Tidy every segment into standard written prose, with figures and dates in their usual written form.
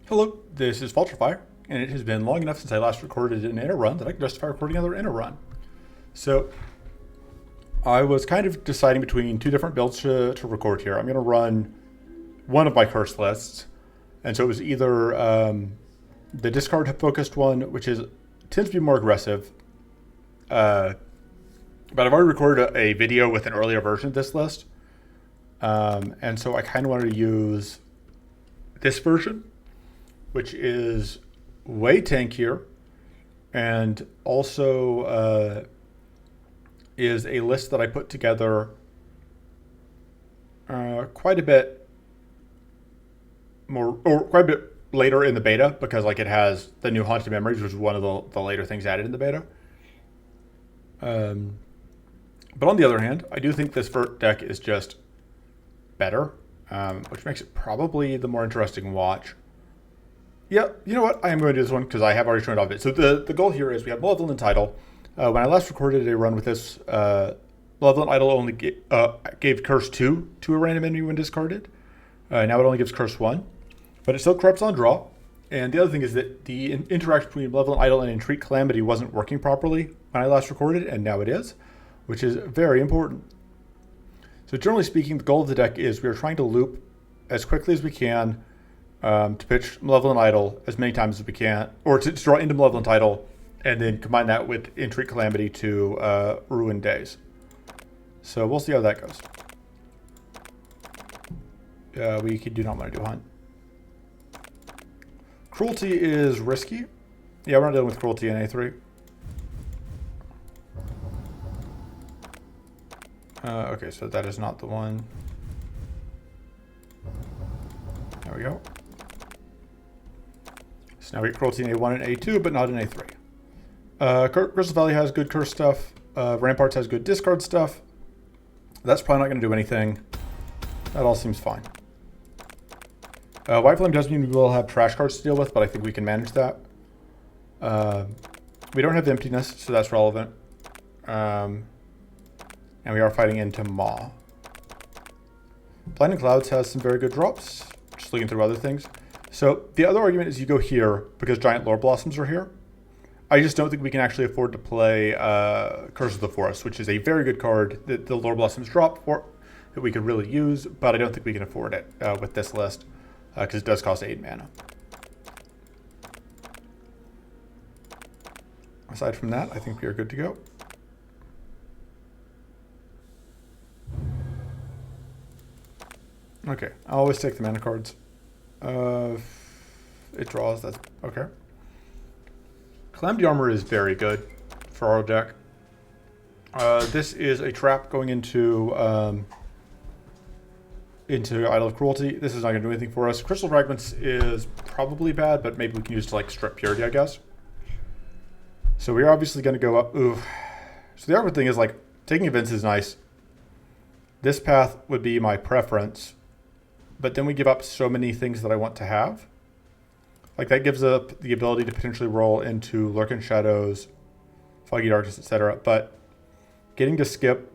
Hello, this is Faltrify, and it has been long enough since I last recorded an inner run that I can justify recording another inner run. So, I was kind of deciding between two different builds to record here. I'm going to run one of my curse lists, and so it was either the discard-focused one, which tends to be more aggressive, but I've already recorded a video with an earlier version of this list, and so I kind of wanted to use this version, which is way tankier, and also is a list that I put together quite a bit more, or quite a bit later in the beta, because like it has the new Haunted Memories, which is one of the later things added in the beta. But on the other hand, I do think this vert deck is just better, which makes it probably the more interesting watch. Yeah, you know what? I am going to do this one because I have already shown off it. So the goal here is we have Malevolent Idol. When I last recorded a run with this, Malevolent Idol only gave Curse 2 to a random enemy when discarded. Now it only gives Curse 1. But it still corrupts on draw. And the other thing is that the interaction between Malevolent Idol and Entreat Calamity wasn't working properly when I last recorded, and now it is, which is very important. So generally speaking, the goal of the deck is we are trying to loop as quickly as we can to pitch Malevolent Idol as many times as we can, or to draw into Malevolent Idol, and then combine that with Entreat Calamity to ruin days. So we'll see how that goes. We do not want to do Hunt. Cruelty is risky. Yeah, we're not dealing with Cruelty in A3. Okay, so that is not the one. There we go. So now we get Cruelty in A1 and A2, but not in A3. Crystal Valley has good curse stuff. Ramparts has good discard stuff. That's probably not going to do anything. That all seems fine. White Flame does mean we will have trash cards to deal with, but I think we can manage that. We don't have Emptiness, so that's relevant. And we are fighting into Maw. Blinding Clouds has some very good drops. Just looking through other things. So the other argument is you go here because Giant Lore Blossoms are here. I just don't think we can actually afford to play Curse of the Forest, which is a very good card that the Lore Blossoms drop for, that we could really use, but I don't think we can afford it with this list because it does cost 8 mana. Aside from that, I think we are good to go. Okay, I'll always take the mana cards. It draws, that's okay. Calamity Armor is very good for our deck. This is a trap going into Idol of Cruelty. This is not going to do anything for us. Crystal Fragments is probably bad, but maybe we can use to like strip Purity, I guess. So we're obviously going to go up. Ooh. So the other thing is like taking events is nice. This path would be my preference, but then we give up so many things that I want to have. Like that gives up the ability to potentially roll into Lurking Shadows, Foggy Darkness, etc. But getting to skip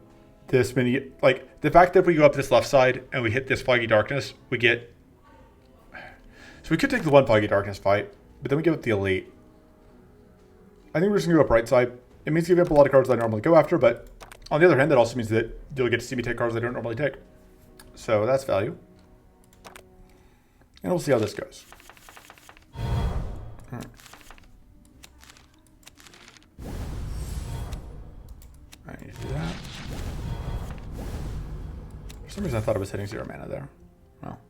this many, like the fact that if we go up this left side and we hit this Foggy Darkness, we get, so we could take the one Foggy Darkness fight, but then we give up the Elite. I think we're just gonna go up right side. It means giving up a lot of cards that I normally go after, but on the other hand, that also means that you'll get to see me take cards I don't normally take. So that's value. And we'll see how this goes. All right. I need to do that. For some reason I thought I was hitting 0 mana there. Well.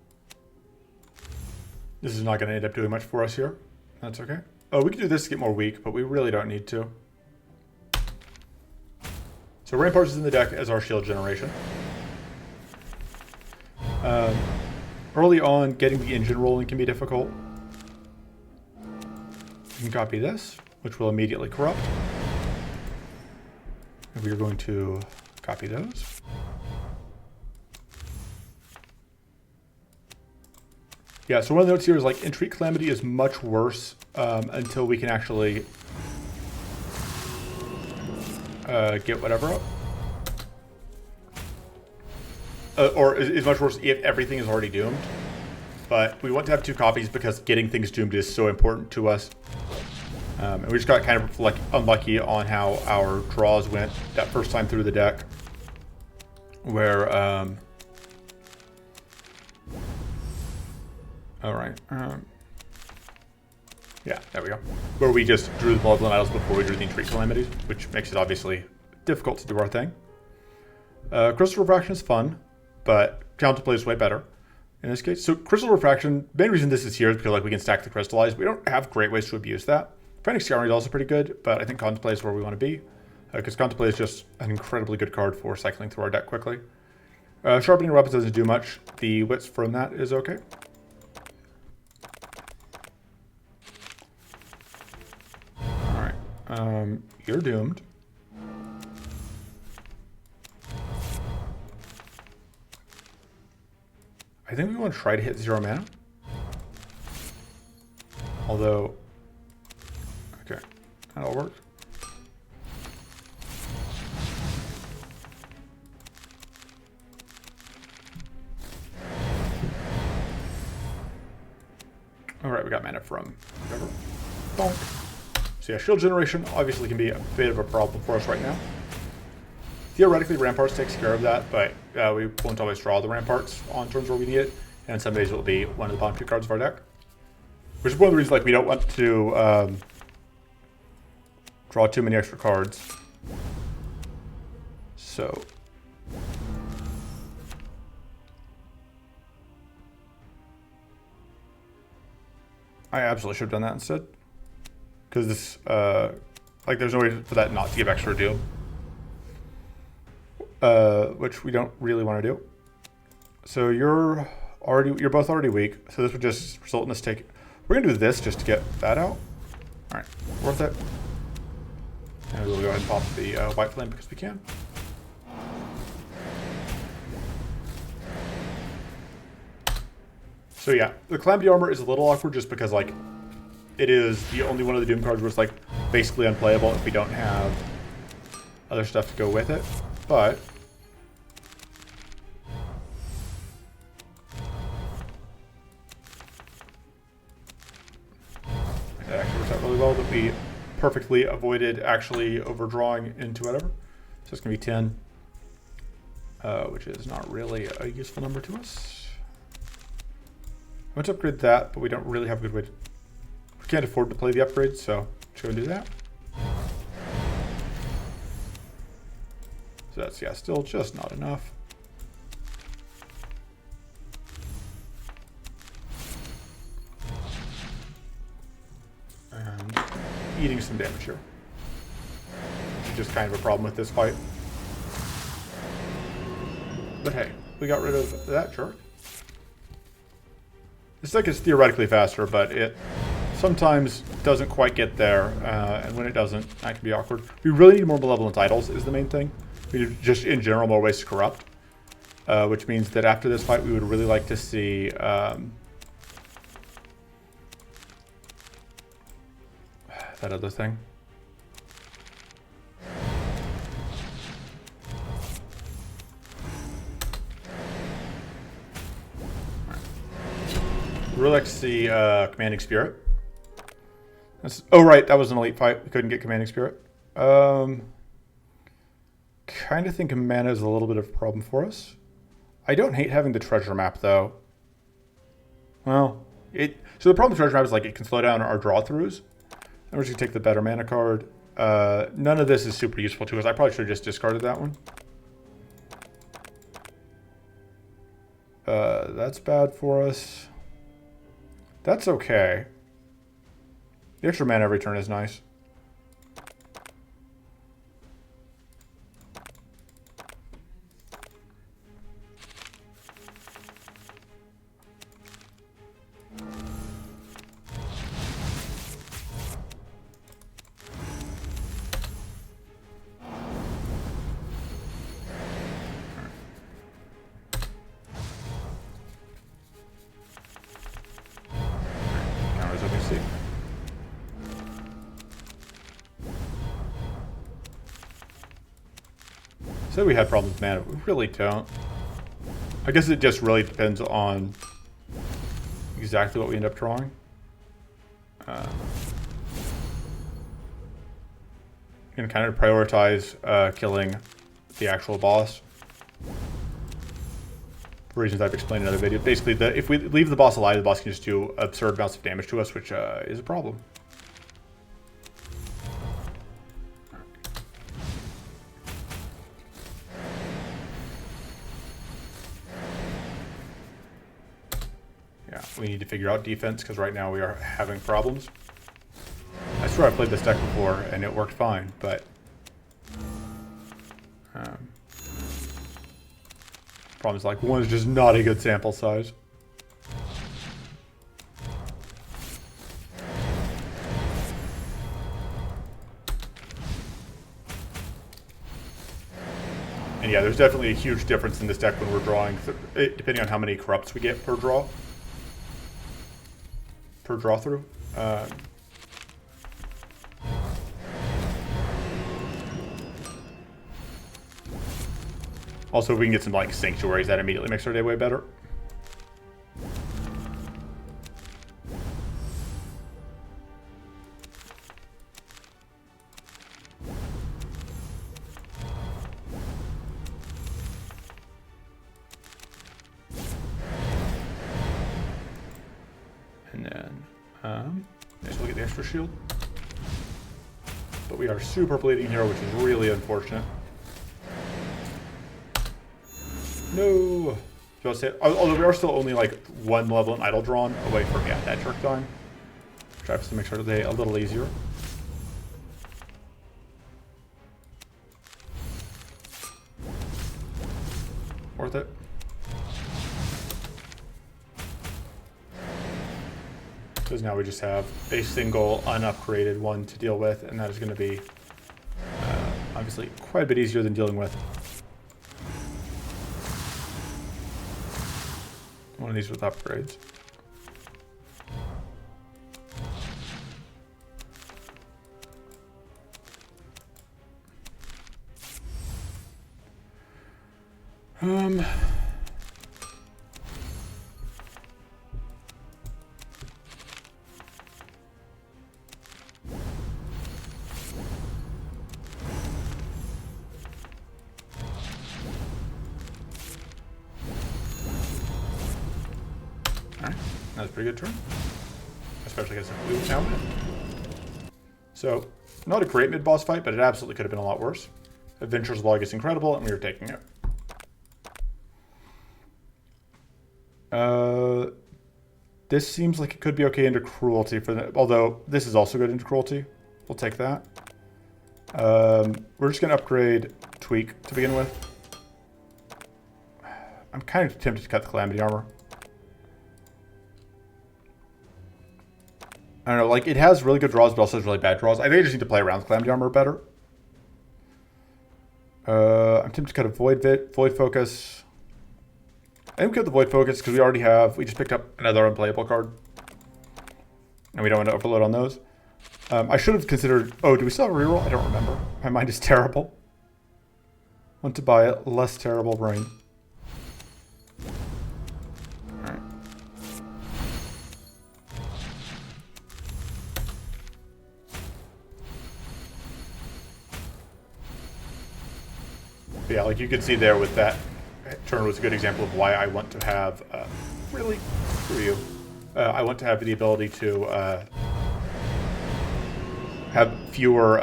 This is not going to end up doing much for us here. That's okay. Oh, we could do this to get more weak, but we really don't need to. So Ramparts is in the deck as our shield generation. Early on, getting the engine rolling can be difficult. You can copy this, which will immediately corrupt. And we are going to copy those. Yeah, so one of the notes here is like Entreat Calamity is much worse until we can actually get whatever up. Or is much worse if everything is already doomed. but we want to have 2 copies because getting things doomed is so important to us. And we just got kind of like unlucky on how our draws went that first time through the deck, where all right, yeah, there we go, where we just drew the Malevolent Idols before we drew the Entreat Calamities, which makes it obviously difficult to do our thing. Crystal Refraction is fun, but Counterplay is way better in this case. So Crystal Refraction, the main reason this is here is because like we can stack the Crystallize. We don't have great ways to abuse that. Frantic Scouring is also pretty good, but I think Contemplate is where we want to be, because Contemplate is just an incredibly good card for cycling through our deck quickly. Sharpening Weapons doesn't do much. The Wits from that is okay. Alright, you're doomed. I think we want to try to hit 0 mana. Although, okay, that'll work. Alright, we got mana from whatever. Bonk. So yeah, shield generation obviously can be a bit of a problem for us right now. Theoretically, Ramparts takes care of that, but we won't always draw the Ramparts on turns where we need it, and some days it will be one of the bottom 2 cards of our deck. Which is one of the reasons like we don't want to draw too many extra cards. So I absolutely should have done that instead. Because this, like there's no way for that not to give extra deal. Which we don't really want to do. So you're both already weak. So this would just result in us taking. We're gonna do this just to get that out. All right, worth it. And we'll go ahead and pop the White Flame because we can. So yeah, the Calamity Armor is a little awkward just because like it is the only one of the Doom cards where it's like basically unplayable if we don't have other stuff to go with it. But it actually works out really well that we perfectly avoided actually overdrawing into whatever. So it's gonna be 10, which is not really a useful number to us. I want to upgrade that, but we don't really have a good way to... We can't afford to play the upgrade, so let's go and do that. So that's, yeah, still just not enough. And eating some damage here. Which is just kind of a problem with this fight. But hey, we got rid of that jerk. This deck is theoretically faster, but it sometimes doesn't quite get there, and when it doesn't, that can be awkward. We really need more Malevolent Idols is the main thing. We need just, in general, more ways to corrupt, which means that after this fight, we would really like to see that other thing. Really like to see Commanding Spirit. Oh right, that was an elite fight. We couldn't get Commanding Spirit. Kind of think mana is a little bit of a problem for us. I don't hate having the treasure map though. Well, so the problem with treasure map is like it can slow down our draw throughs. And we're just gonna take the better mana card. None of this is super useful to us. I probably should have just discarded that one. That's bad for us. That's okay. The extra mana every turn is nice. Say we had problems with mana, we really don't. I guess it just really depends on exactly what we end up drawing. And kind of prioritize killing the actual boss. For reasons I've explained in other videos. Basically, if we leave the boss alive, the boss can just do absurd amounts of damage to us, which is a problem. Yeah, we need to figure out defense, because right now we are having problems. I swear I played this deck before, and it worked fine, but... problem is, like, one is just not a good sample size. And yeah, there's definitely a huge difference in this deck when we're drawing, depending on how many corrupts we get per draw. Per draw through. Also, if we can get some, like, sanctuaries, that immediately makes our day way better. And then, next we'll get the extra shield. But we are super bleeding here, which is really unfortunate. No. Although we are still only like one level in idle drawn away from that jerk dying. Try to make sure that they a little easier. Worth it. Because now we just have a single unupgraded one to deal with, and that is going to be obviously quite a bit easier than dealing with one of these with upgrades. Alright, that was a pretty good turn. Especially against a blue town. So, not a great mid-boss fight, but it absolutely could have been a lot worse. Adventure's Log is incredible, and we were taking it. This seems like it could be okay into Cruelty, although this is also good into Cruelty. We'll take that. We're just going to upgrade Tweak to begin with. I'm kind of tempted to cut the Calamity Armor. I don't know, like, it has really good draws, but also has really bad draws. I think I just need to play around with Calamity Armor better. I'm tempted to cut a Void Focus. I think we cut the Void Focus because we just picked up another unplayable card. And we don't want to overload on those. I should have considered, do we still have a reroll? I don't remember. My mind is terrible. Want to buy a less terrible brain. Alright. But yeah, like you can see there with that turn was a good example of why I want to have, really, screw you. I want to have the ability to have fewer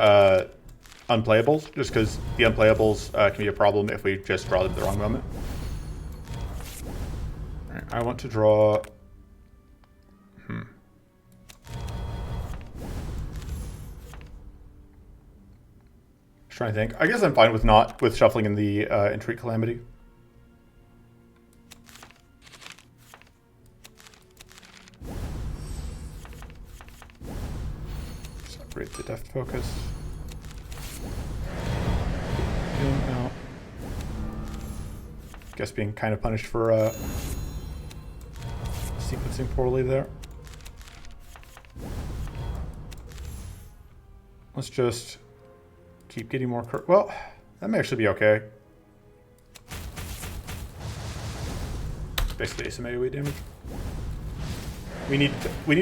unplayables, just because the unplayables can be a problem if we just draw them at the wrong moment. All right, I want to draw... Just trying to think. I guess I'm fine with shuffling in the Entreat Calamity. Separate the Deft Focus. Out. Guess being kind of punished for sequencing poorly there. Let's just keep getting more... Well, that may actually be okay. Basically asymmetric weight damage. We need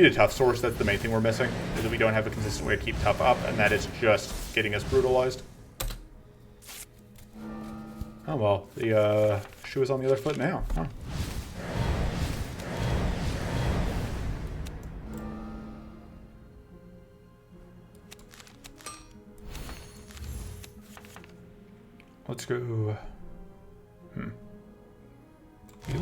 a tough source. That's the main thing we're missing, is that we don't have a consistent way to keep tough up, and that is just getting us brutalized. Oh well, the shoe is on the other foot now. Huh. Let's go. You.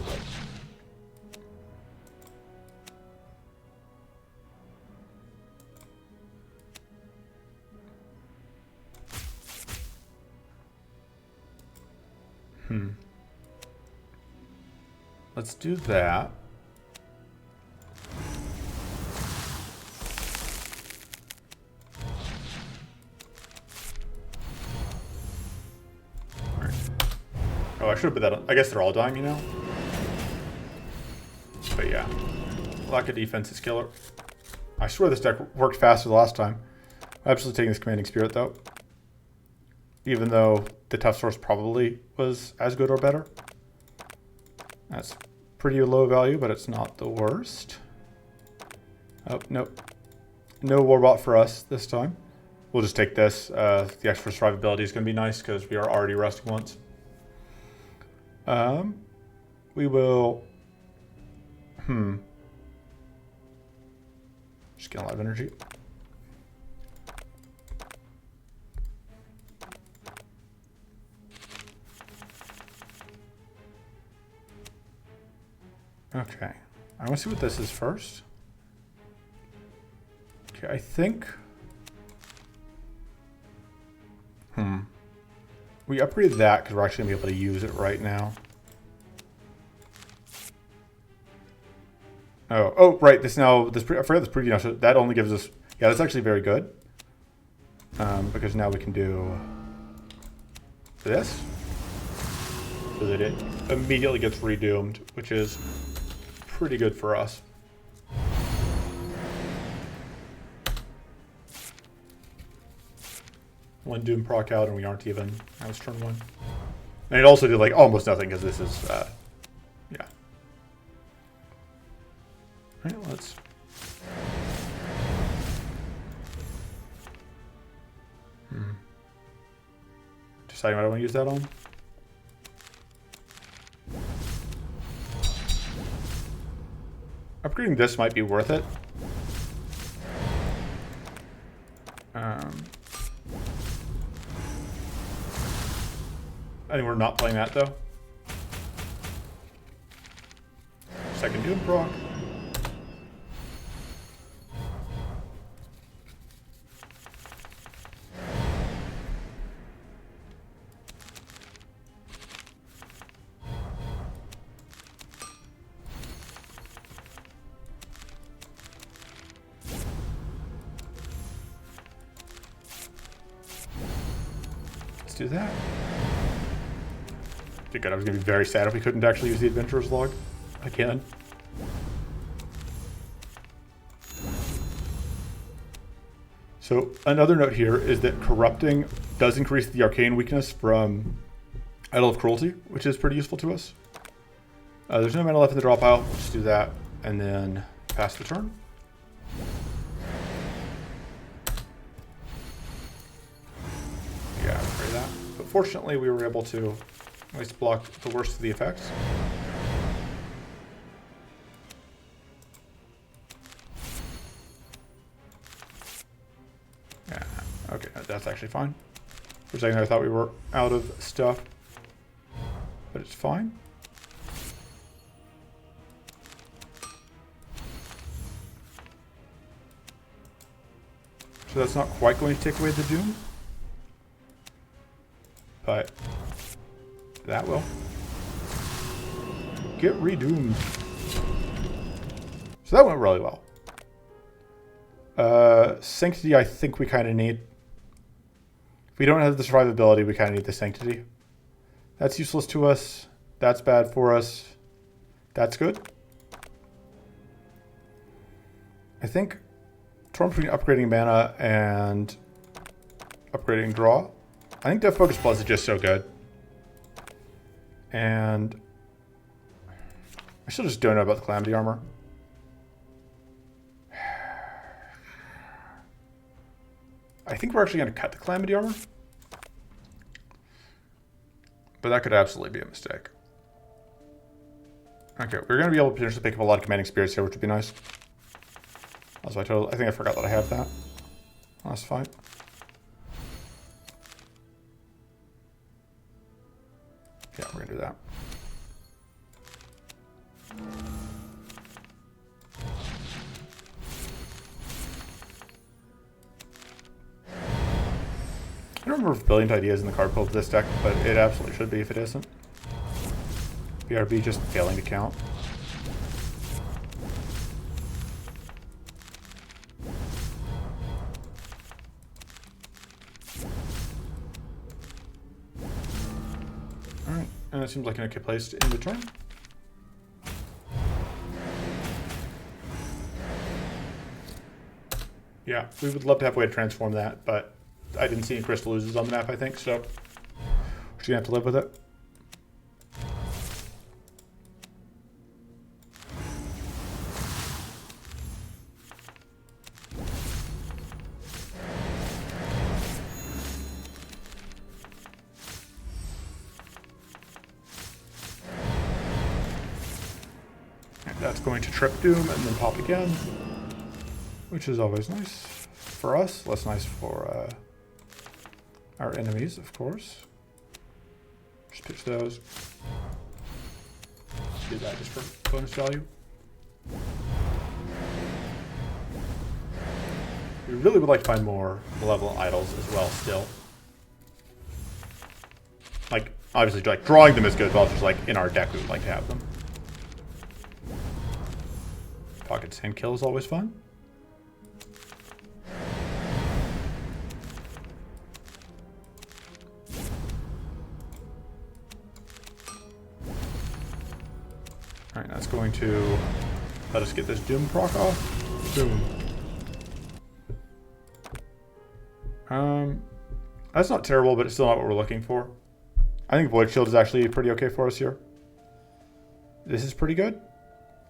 Let's do that. Right. Oh, I should have put that on. I guess they're all dying, you know? But yeah. Lack of defense is killer. I swear this deck worked faster the last time. I'm absolutely taking this Commanding Spirit, though. Even though the tough source probably was as good or better. That's pretty low value, but it's not the worst. Oh, nope. No Warbot for us this time. We'll just take this. The extra survivability is going to be nice because we are already resting once. We will... Just get a lot of energy. Okay, I want to see what this is first. Okay, I think... We upgraded that because we're actually going to be able to use it right now. Oh, right, I forgot this preview now, so that only gives us... Yeah, that's actually very good. Because now we can do this. So that it immediately gets redoomed, which is pretty good for us. One Doom proc out and we aren't even. That was turn one. And it also did like almost nothing because this is, yeah. Alright, let's... Deciding what I want to use that on. Upgrading this might be worth it. I think we're not playing that though. Second Doom proc. Let's do that. God, I was going to be very sad if we couldn't actually use the Adventurer's Log again. So another note here is that Corrupting does increase the Arcane weakness from Idol of Cruelty, which is pretty useful to us. There's no mana left in the draw pile. We'll just do that and then pass the turn. Yeah, I'll that. But fortunately, we were able to at least block the worst of the effects. Yeah, okay, that's actually fine. For a second I thought we were out of stuff, but it's fine. So that's not quite going to take away the Doom, but that will. Get redoomed. So that went really well. Sanctity I think we kind of need. If we don't have the survivability, we kind of need the Sanctity. That's useless to us. That's bad for us. That's good. I think torn between upgrading mana and upgrading draw. I think Death Focus Plus is just so good. And I still just don't know about the Calamity Armor. I think we're actually going to cut the Calamity Armor. But that could absolutely be a mistake. Okay, we're going to be able to potentially pick up a lot of Commanding Spirits here, which would be nice. Also, I think I forgot that I have that. That's fine. Yeah, we're going to do that. I don't remember if Brilliant Idea is in the card pool of this deck, but it absolutely should be if it isn't. BRB just failing to count. Alright, and it seems like an okay place to end the turn. Yeah, we would love to have a way to transform that, but I didn't see any crystal oozes on the map, I think, so we're just gonna have to live with it. And that's going to trip Doom and then pop again, which is always nice for us, less nice for our enemies, of course. Just pitch those. Do that just for bonus value. We really would like to find more malevolent idols as well still. Like, obviously, like drawing them is good, but also just like in our deck we would like to have them. Pocket Sand Kill is always fun. Alright, that's going to let us get this Doom proc off. Doom. That's not terrible, but it's still not what we're looking for. I think Void Shield is actually pretty okay for us here. This is pretty good.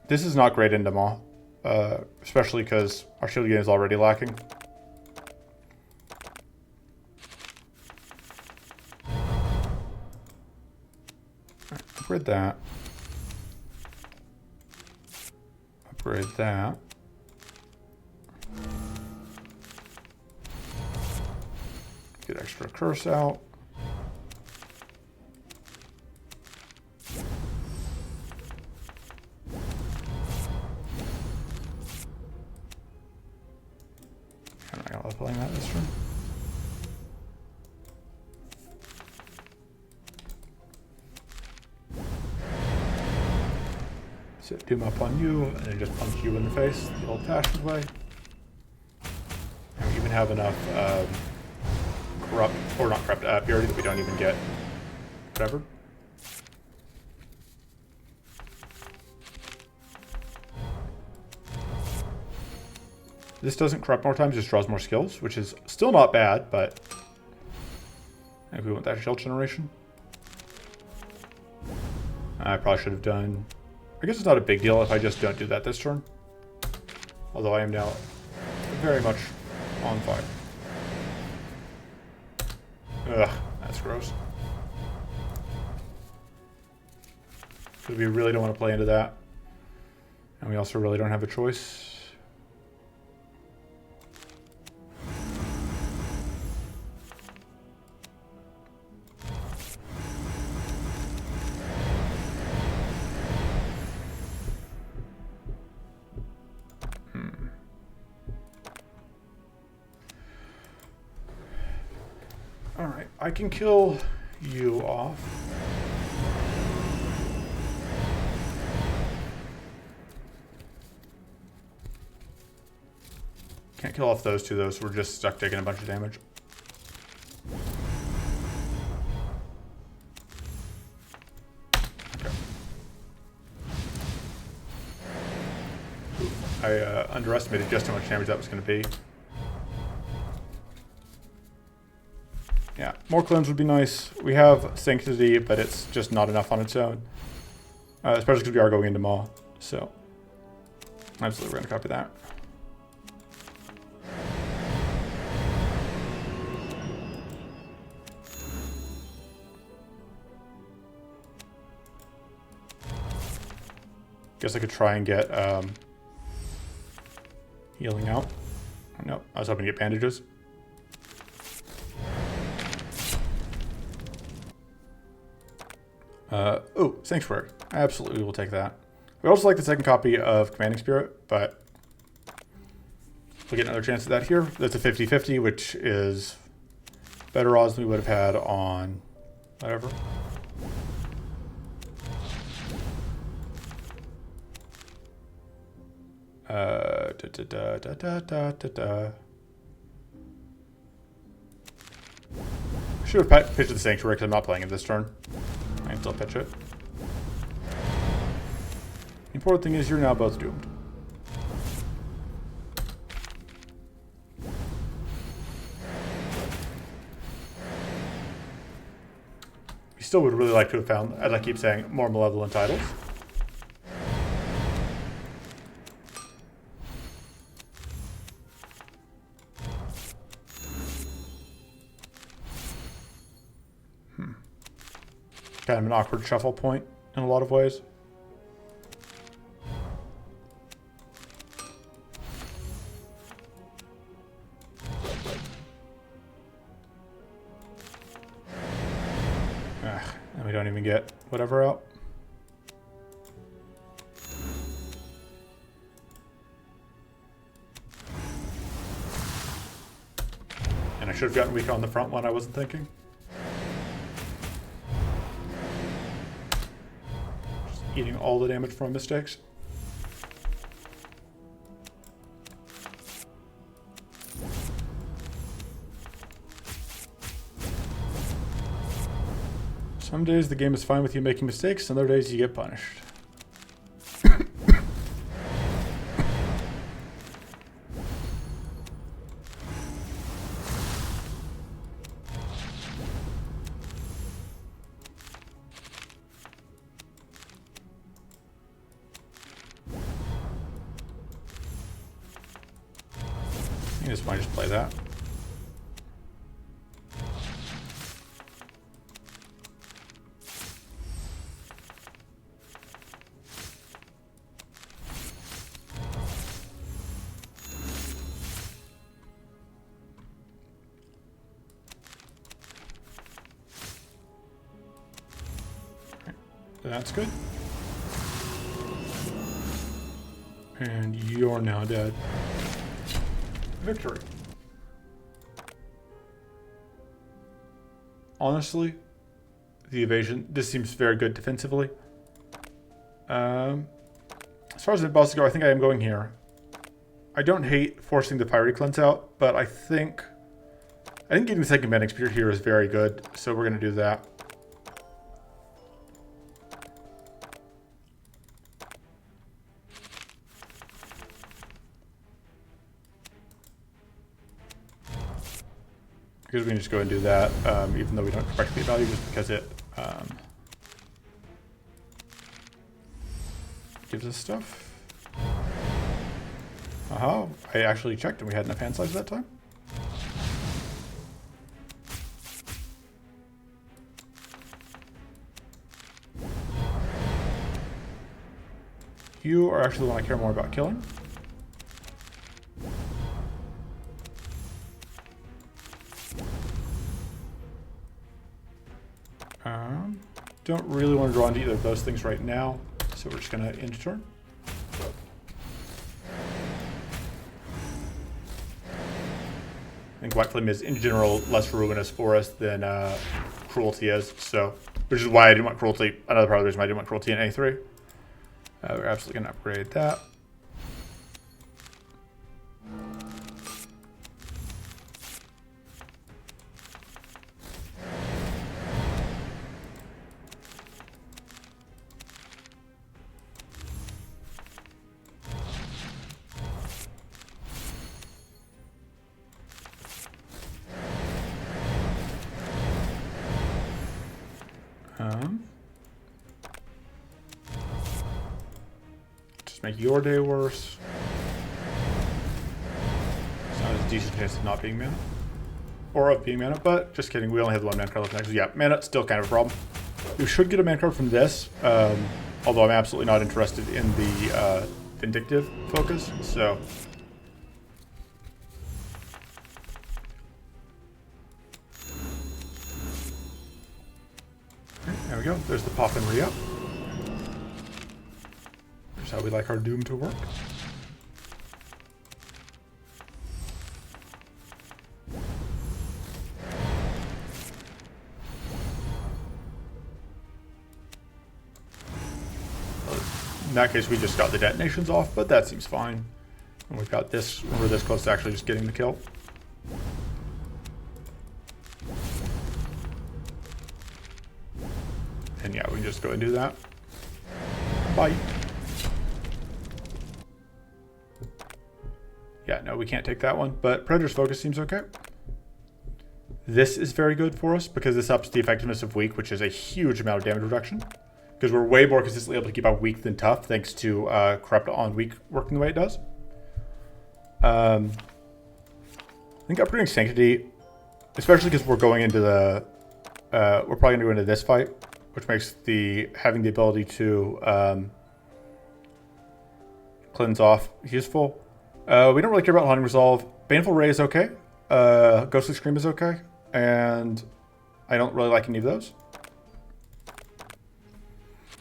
This is not great into Maw, especially because our shield game is already lacking. Right, upgrade that. Upgrade that. Get extra curse out. I'm not gonna love playing that this turn. Sit Doom up on you, and then just punch you in the face the old-fashioned way. And we even have enough corrupt, or not corrupt, purity that we don't even get whatever. This doesn't corrupt more times, just draws more skills, which is still not bad, but I think we want that shield generation. I probably should have done, I guess it's not a big deal if I just don't do that this turn. Although I am now very much on fire. Ugh, that's gross. Because we really don't want to play into that. And we also really don't have a choice. Alright, I can kill you off. Can't kill off those two though, so we're just stuck taking a bunch of damage. Okay. I underestimated just how much damage that was going to be. Yeah, more clones would be nice. We have Sanctity, but it's just not enough on its own. Especially because we are going into Maw. So, absolutely, we're going to copy that. Guess I could try and get healing out. No, I was hoping to get bandages. Oh, Sanctuary. Absolutely, we'll take that. We also like the second copy of Commanding Spirit, but we'll get another chance at that here. That's a 50-50, which is better odds than we would have had on whatever. Should have pitched the Sanctuary because I'm not playing it this turn. I can still pitch it. The important thing is you're now both doomed. We still would really like to have found, as I keep saying, more malevolent titles. Kind of an awkward shuffle point in a lot of ways. And we don't even get whatever out. And I should have gotten weaker on the front one, I wasn't thinking. Eating all the damage from mistakes. Some days the game is fine with you making mistakes, and other days you get punished. I just might just play that. That's good. And you're now dead. Victory. Honestly, the evasion, this seems very good defensively. As far as the bosses go, I think I am going here. I don't hate forcing the Fiery Cleanse out, but I think getting the second Commanding Spirit here is very good, so we're going to do that. Because we can just go and do that, even though we don't expect the value, just because it gives us stuff. Aha, I actually checked and we had enough hand size that time. You are actually the one I care more about killing. Don't really want to draw into either of those things right now, so we're just going to end turn. I think White Flame is, in general, less ruinous for us than Cruelty is, so which is why I didn't want Cruelty. Another part of the reason why I didn't want Cruelty in A3. We're absolutely going to upgrade that. Just make your day worse. It's not as decent chance of not being mana. Or of being mana, but just kidding, we only have the one mana card left next. Yeah, mana still kind of a problem. We should get a mana card from this. Although I'm absolutely not interested in the vindictive focus, so... There we go. There's the pop and re-up. Here's how we like our Doom to work. In that case, we just got the detonations off, but that seems fine. And we've got this, we're this close to actually just getting the kill. And yeah, we can just go and do that. Bye. Yeah, no, we can't take that one, but Predator's Focus seems okay. This is very good for us because this ups the effectiveness of weak, which is a huge amount of damage reduction. Because we're way more consistently able to keep out weak than tough, thanks to corrupt on weak working the way it does. I think upgrading Sanctity, especially because we're going into the, we're probably going to go into this fight, which makes having the ability to cleanse off useful. We don't really care about Haunting Resolve. Baneful Ray is okay. Ghostly Scream is okay, and I don't really like any of those.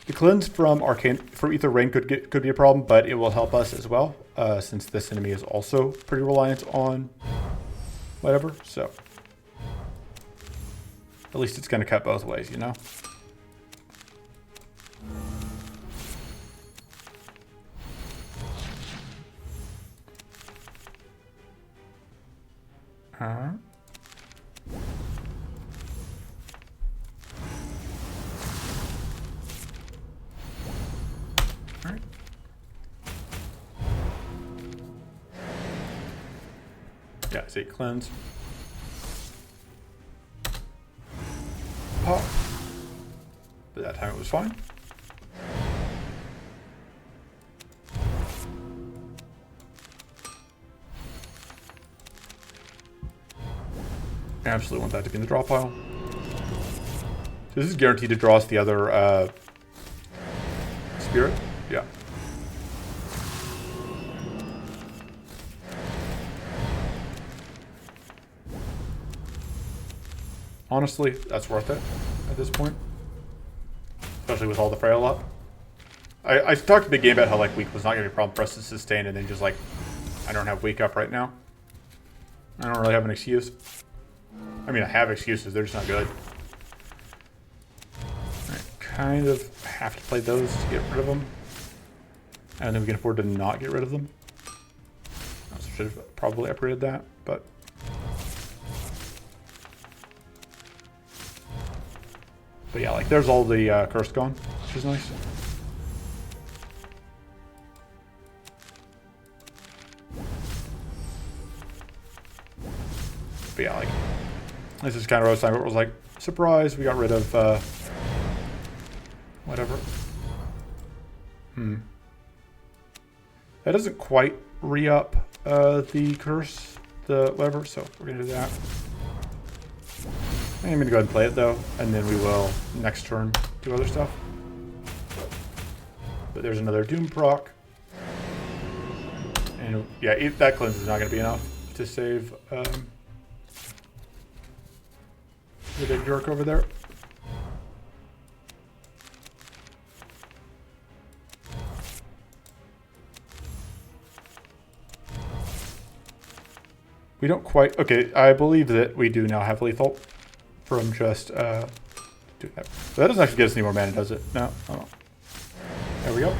The cleanse from Ether Rain could be a problem, but it will help us as well, since this enemy is also pretty reliant on whatever. So at least it's going to cut both ways, you know. Alright. Yeah, see, cleanse. Pop. But that time it was fine. I absolutely want that to be in the draw pile. So this is guaranteed to draw us the other spirit. Yeah. Honestly, that's worth it at this point. Especially with all the frail up. I talked a big game about how like weak was not going to be a problem for us to sustain, and then just like, I don't have weak up right now. I don't really have an excuse. I mean, I have excuses, they're just not good. I kind of have to play those to get rid of them. And then we can afford to not get rid of them. I should have probably upgraded that, but... But yeah, like, there's all the curse gone, which is nice. But yeah, like... This is kind of road time, but it was like, surprise, we got rid of, whatever. That doesn't quite re-up, the curse, the whatever, so we're gonna do that. I'm gonna go ahead and play it though, and then we will, next turn, do other stuff. But there's another Doom proc. And yeah, that cleanse is not gonna be enough to save, the big jerk over there. We don't quite... Okay, I believe that we do now have lethal from just doing that. But that doesn't actually get us any more mana, does it? No? Oh. There we go.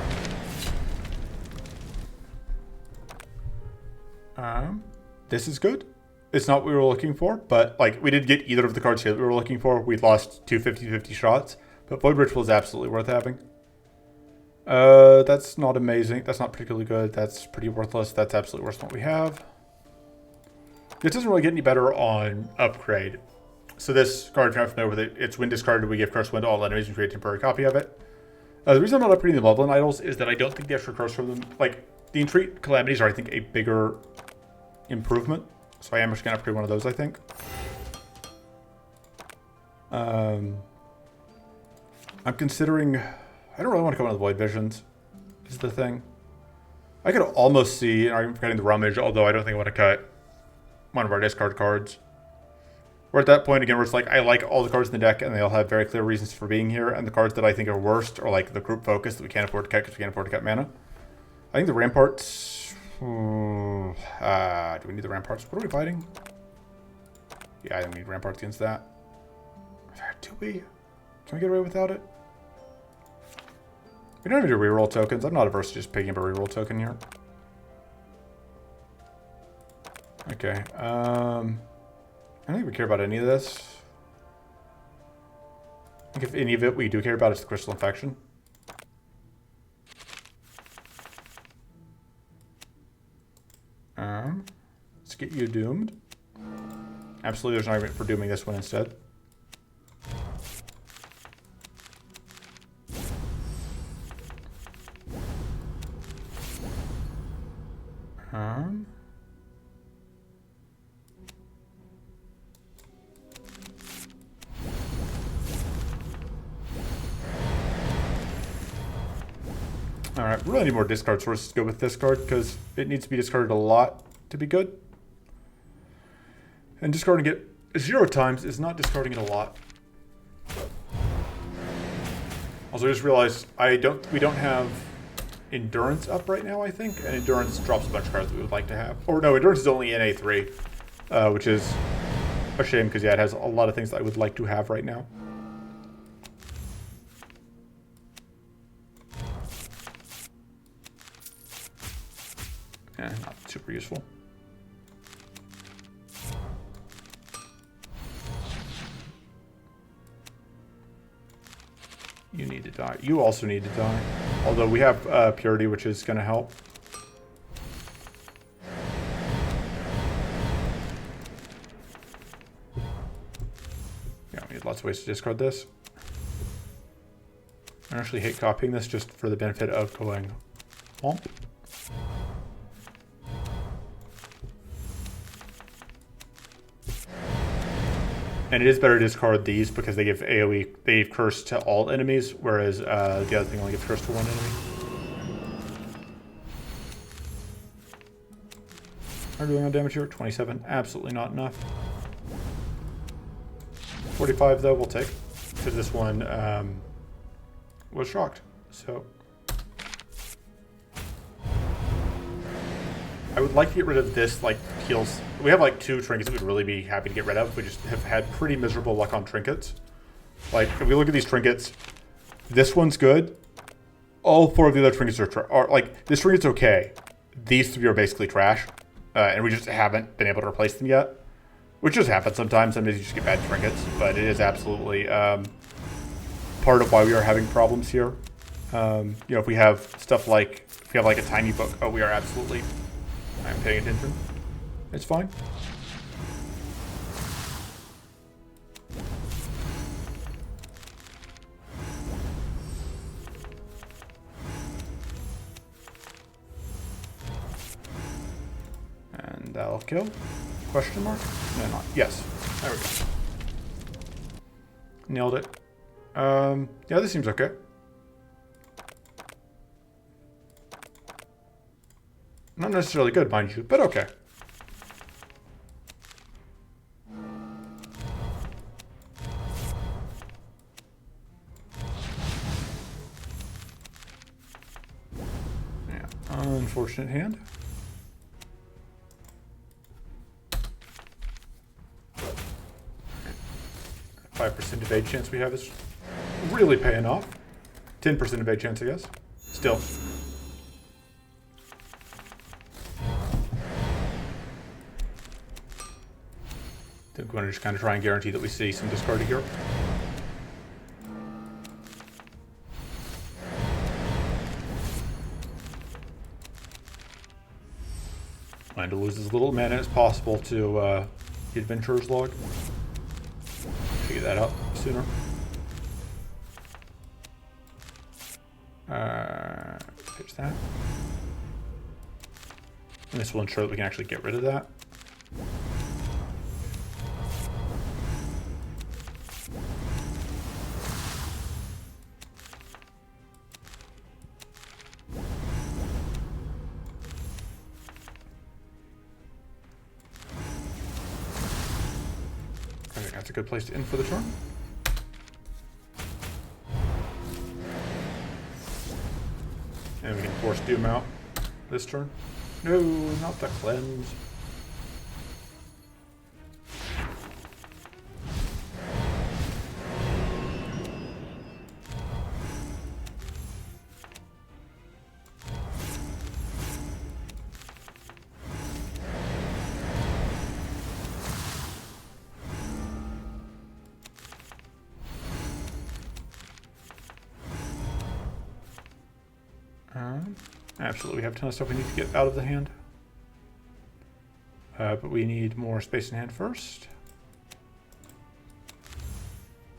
This is good. It's not what we were looking for, but like we did get either of the cards here that we were looking for. We lost two 50-50 shots, but Void Ritual is absolutely worth having. That's not amazing. That's not particularly good. That's pretty worthless. That's absolutely worse than what we have. This doesn't really get any better on upgrade. So this card, if you're not familiar with it, it's when discarded, we give Curse Wind to all enemies and create a temporary copy of it. The reason I'm not upgrading the Loveland Idols is that I don't think the extra curse from them, like the Entreat Calamities are, I think, a bigger improvement. So I am just going to upgrade one of those, I think. I'm considering... I don't really want to come into the Void Visions, is the thing. I could almost see, I'm forgetting the Rummage, although I don't think I want to cut one of our discard cards. We're at that point again where it's like, I like all the cards in the deck and they all have very clear reasons for being here, and the cards that I think are worst are like the group focus that we can't afford to cut because we can't afford to cut mana. I think the Ramparts... do we need the Ramparts? What are we fighting? Yeah, I think we need Ramparts against that. Do we? Can we get away without it? We don't even do reroll tokens. I'm not averse to just picking up a reroll token here. Okay. I don't think we care about any of this. I think if any of it we do care about is the Crystal Infection. Let's get you doomed. Absolutely, there's an argument for dooming this one instead. Alright, we really need more discard sources to go with this card because it needs to be discarded a lot to be good. And discarding it 0 times is not discarding it a lot. Also, I just realized we don't have Endurance up right now, I think, and Endurance drops a bunch of cards that we would like to have. Or no, Endurance is only in A3, which is a shame because, yeah, it has a lot of things that I would like to have right now. Yeah, not super useful. You need to die. You also need to die. Although we have Purity, which is going to help. Yeah, we need lots of ways to discard this. I actually hate copying this just for the benefit of going womp. And it is better to discard these because they give AoE, they give curse to all enemies, whereas the other thing only gives curse to one enemy. Are we doing on damage here? 27. Absolutely not enough. 45 though, we'll take. Because this one was shocked. So I would like to get rid of this, like, heals. We have, like, 2 trinkets that we'd really be happy to get rid of. We just have had pretty miserable luck on trinkets. Like, if we look at these trinkets, this one's good. All 4 of the other trinkets are like, this trinket's okay. These 3 are basically trash. And we just haven't been able to replace them yet. Which just happens sometimes. Sometimes you just get bad trinkets. But it is absolutely part of why we are having problems here. You know, if we have stuff like, if we have, like, a tiny book, oh, we are absolutely... I'm paying attention. It's fine. And that'll kill. Question mark? No, not. Yes. There we go. Nailed it. Yeah, this seems okay. Not necessarily good, mind you, but okay. Yeah, unfortunate hand. Okay. 5% evade chance we have is really paying off. 10% evade chance, I guess. Still. I think we're going to just kind of try and guarantee that we see some discarded here. Trying to lose as little mana as possible to the Adventurer's Log. Figure that out sooner. Pitch that. And this will ensure that we can actually get rid of that. think that's a good place to end for the turn. And we can force Doom out this turn. No, not the cleanse. Absolutely, we have a ton of stuff we need to get out of the hand. But we need more space in hand first.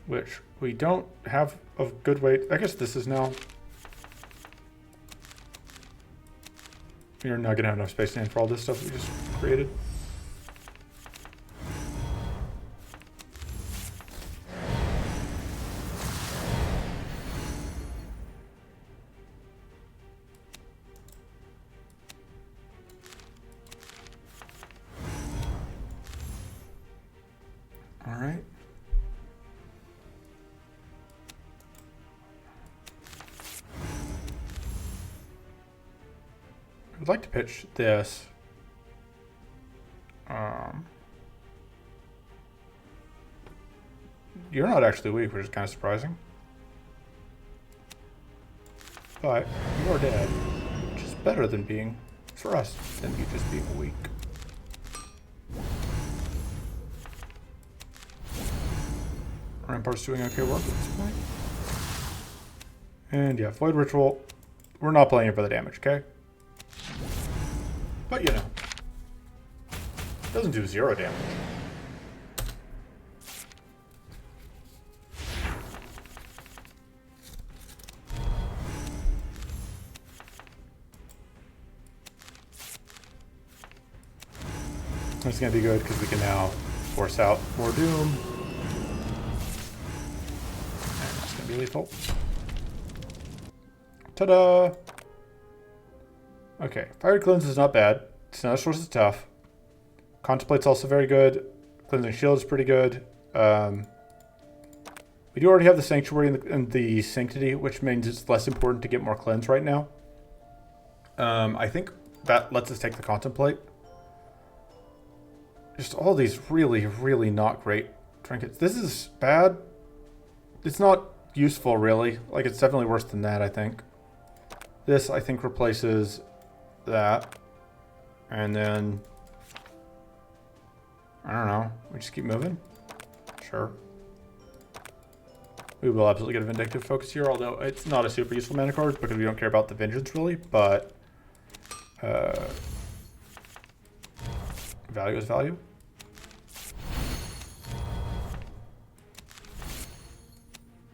Which we don't have a good way. I guess this is now. We're not going to have enough space in hand for all this stuff we just created. Alright. I would like to pitch this. You're not actually weak, which is kind of surprising. But you are dead, which is better than being, for us, than you just being weak. Rampart's doing okay work at this point. And yeah, Void Ritual. We're not playing it for the damage, okay? But you know. It doesn't do 0 damage. It's gonna be good because we can now force out more Doom. Be lethal. Ta-da! Okay, Fiery Cleanse is not bad. It's another source is tough. Contemplate's also very good. Cleansing Shield is pretty good. We do already have the Sanctuary and the Sanctity, which means it's less important to get more Cleanse right now. I think that lets us take the Contemplate. Just all these really, really not great trinkets. This is bad. It's not useful, really. Like, it's definitely worse than that, I think. This, I think, replaces that. And then, I don't know. We just keep moving? Sure. We will absolutely get a Vindictive Focus here, although it's not a super useful mana card because we don't care about the Vengeance, really. But, value is value.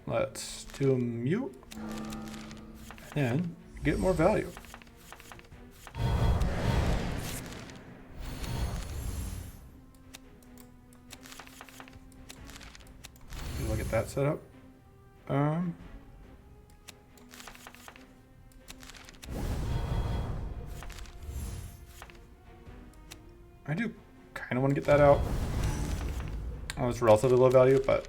Let's do a mute and get more value. Look at that setup. I do kind of want to get that out. Oh, it's relatively low value, but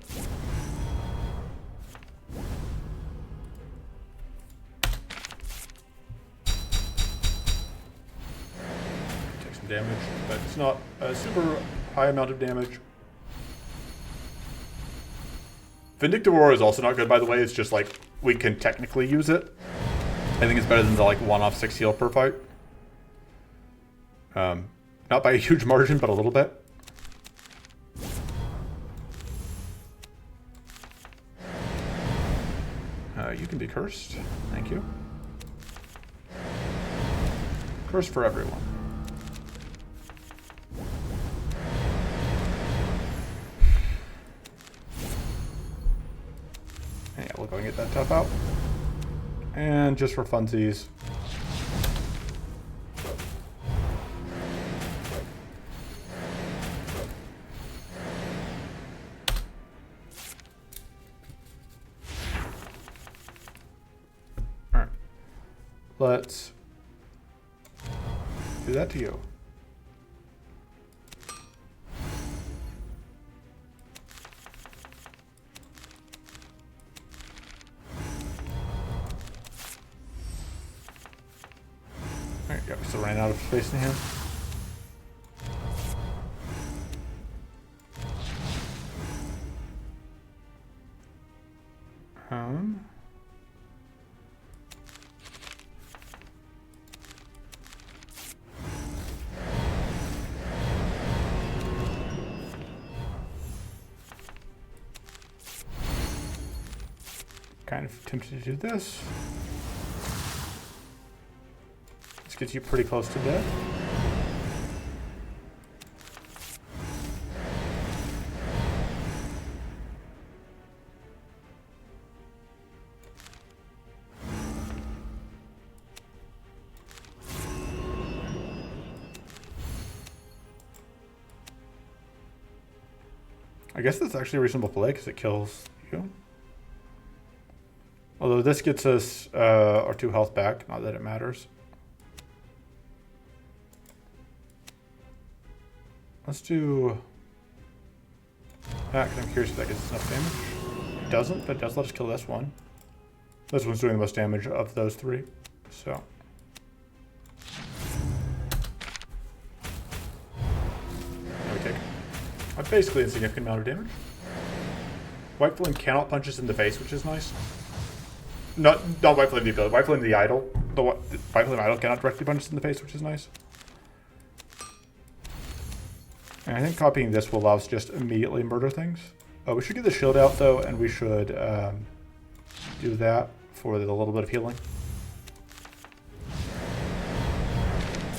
damage, but it's not a super high amount of damage. Vindictive Aurora is also not good, by the way. It's just like we can technically use it. I think it's better than the like 1-off 6 heal per fight. Not by a huge margin, but a little bit. You can be cursed. Thank you. Curse for everyone. Yeah, we'll go and get that tough out. And just for funsies. Alright. Let's do that to you. Okay, we still ran out of space in hand. Kind of tempted to do this. This gets you pretty close to death. I guess that's actually a reasonable play because it kills you. Although this gets us our 2 health back, not that it matters. Let's do that because I'm curious if that gets us enough damage. It doesn't, but it does let us kill this one. This one's doing the most damage of those 3, so. Now we take a basically insignificant amount of damage. White Flame cannot punch us in the face, which is nice. Not White Flame the ability, White Flame the idol. The White Flame idol cannot directly punch us in the face, which is nice. And I think copying this will allow us to just immediately murder things. We should get the shield out though, and we should do that for the little bit of healing.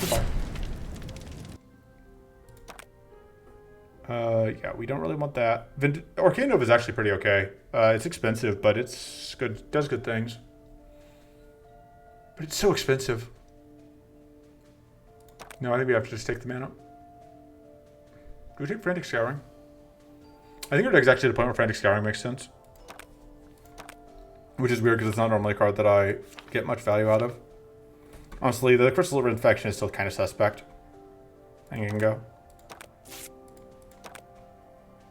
Goodbye. Yeah, we don't really want that. Arcane Nova is actually pretty okay. It's expensive, but it's good. Does good things. But it's so expensive. No, I think we have to just take the mana. Do we take Frantic Scouring? I think our deck's actually at the point where Frantic Scouring makes sense. Which is weird because it's not normally a card that I get much value out of. Honestly, the Crystal of Infection is still kind of suspect. I think it can go.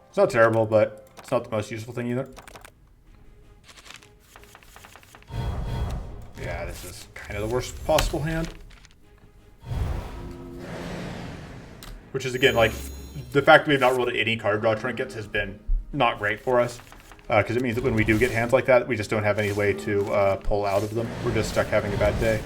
It's not terrible, but it's not the most useful thing either. Yeah, this is kind of the worst possible hand. Which is, again, like, the fact that we've not rolled any card draw trinkets has been not great for us. Because it means that when we do get hands like that, we just don't have any way to pull out of them. We're just stuck having a bad day.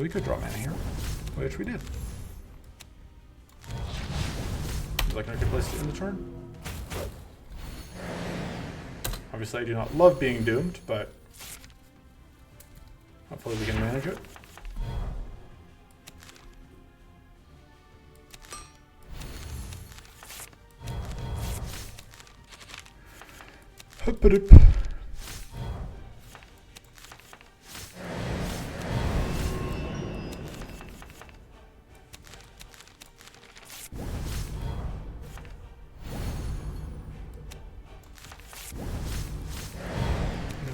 We could draw mana here, which we did. Seems like a good place to end the turn. Obviously, I do not love being doomed, but hopefully we can manage it. Hup-a-doop.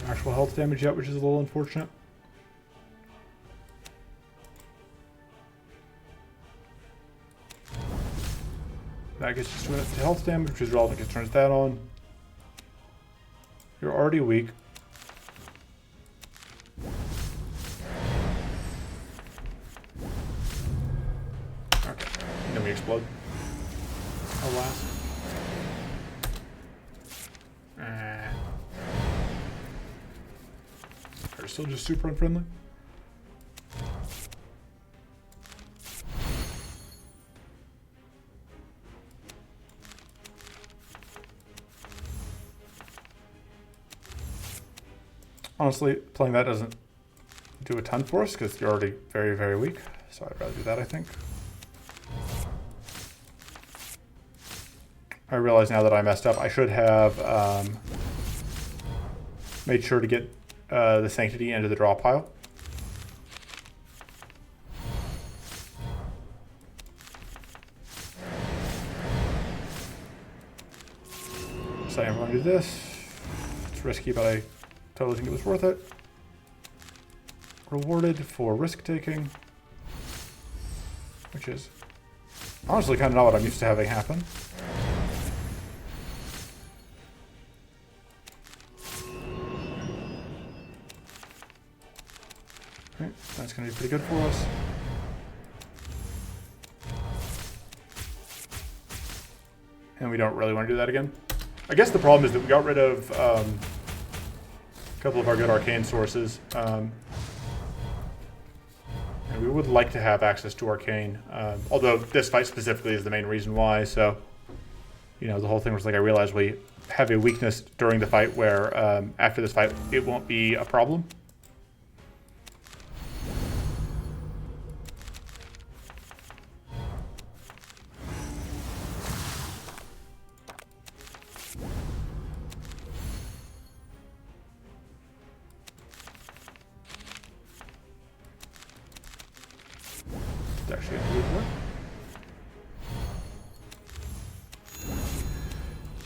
Actual health damage yet, which is a little unfortunate. That gets us 2 minutes to health damage, which is relevant because it turns that on. You're already weak. Okay, and then we explode. Alas. Are still just super unfriendly. Honestly, playing that doesn't do a ton for us because you're already very, very weak. So I'd rather do that, I think. I realize now that I messed up. I should have made sure to get the Sanctity into the draw pile. So I'm going to do this. It's risky, but I totally think it was worth it. rewarded for risk-taking, which is honestly kind of not what I'm used to having happen. Okay, that's going to be pretty good for us. And we don't really want to do that again. I guess the problem is that we got rid of a couple of our good arcane sources. And we would like to have access to arcane. Although this fight specifically is the main reason why. So, you know, the whole thing was like I realized we have a weakness during the fight where after this fight it won't be a problem. Actually,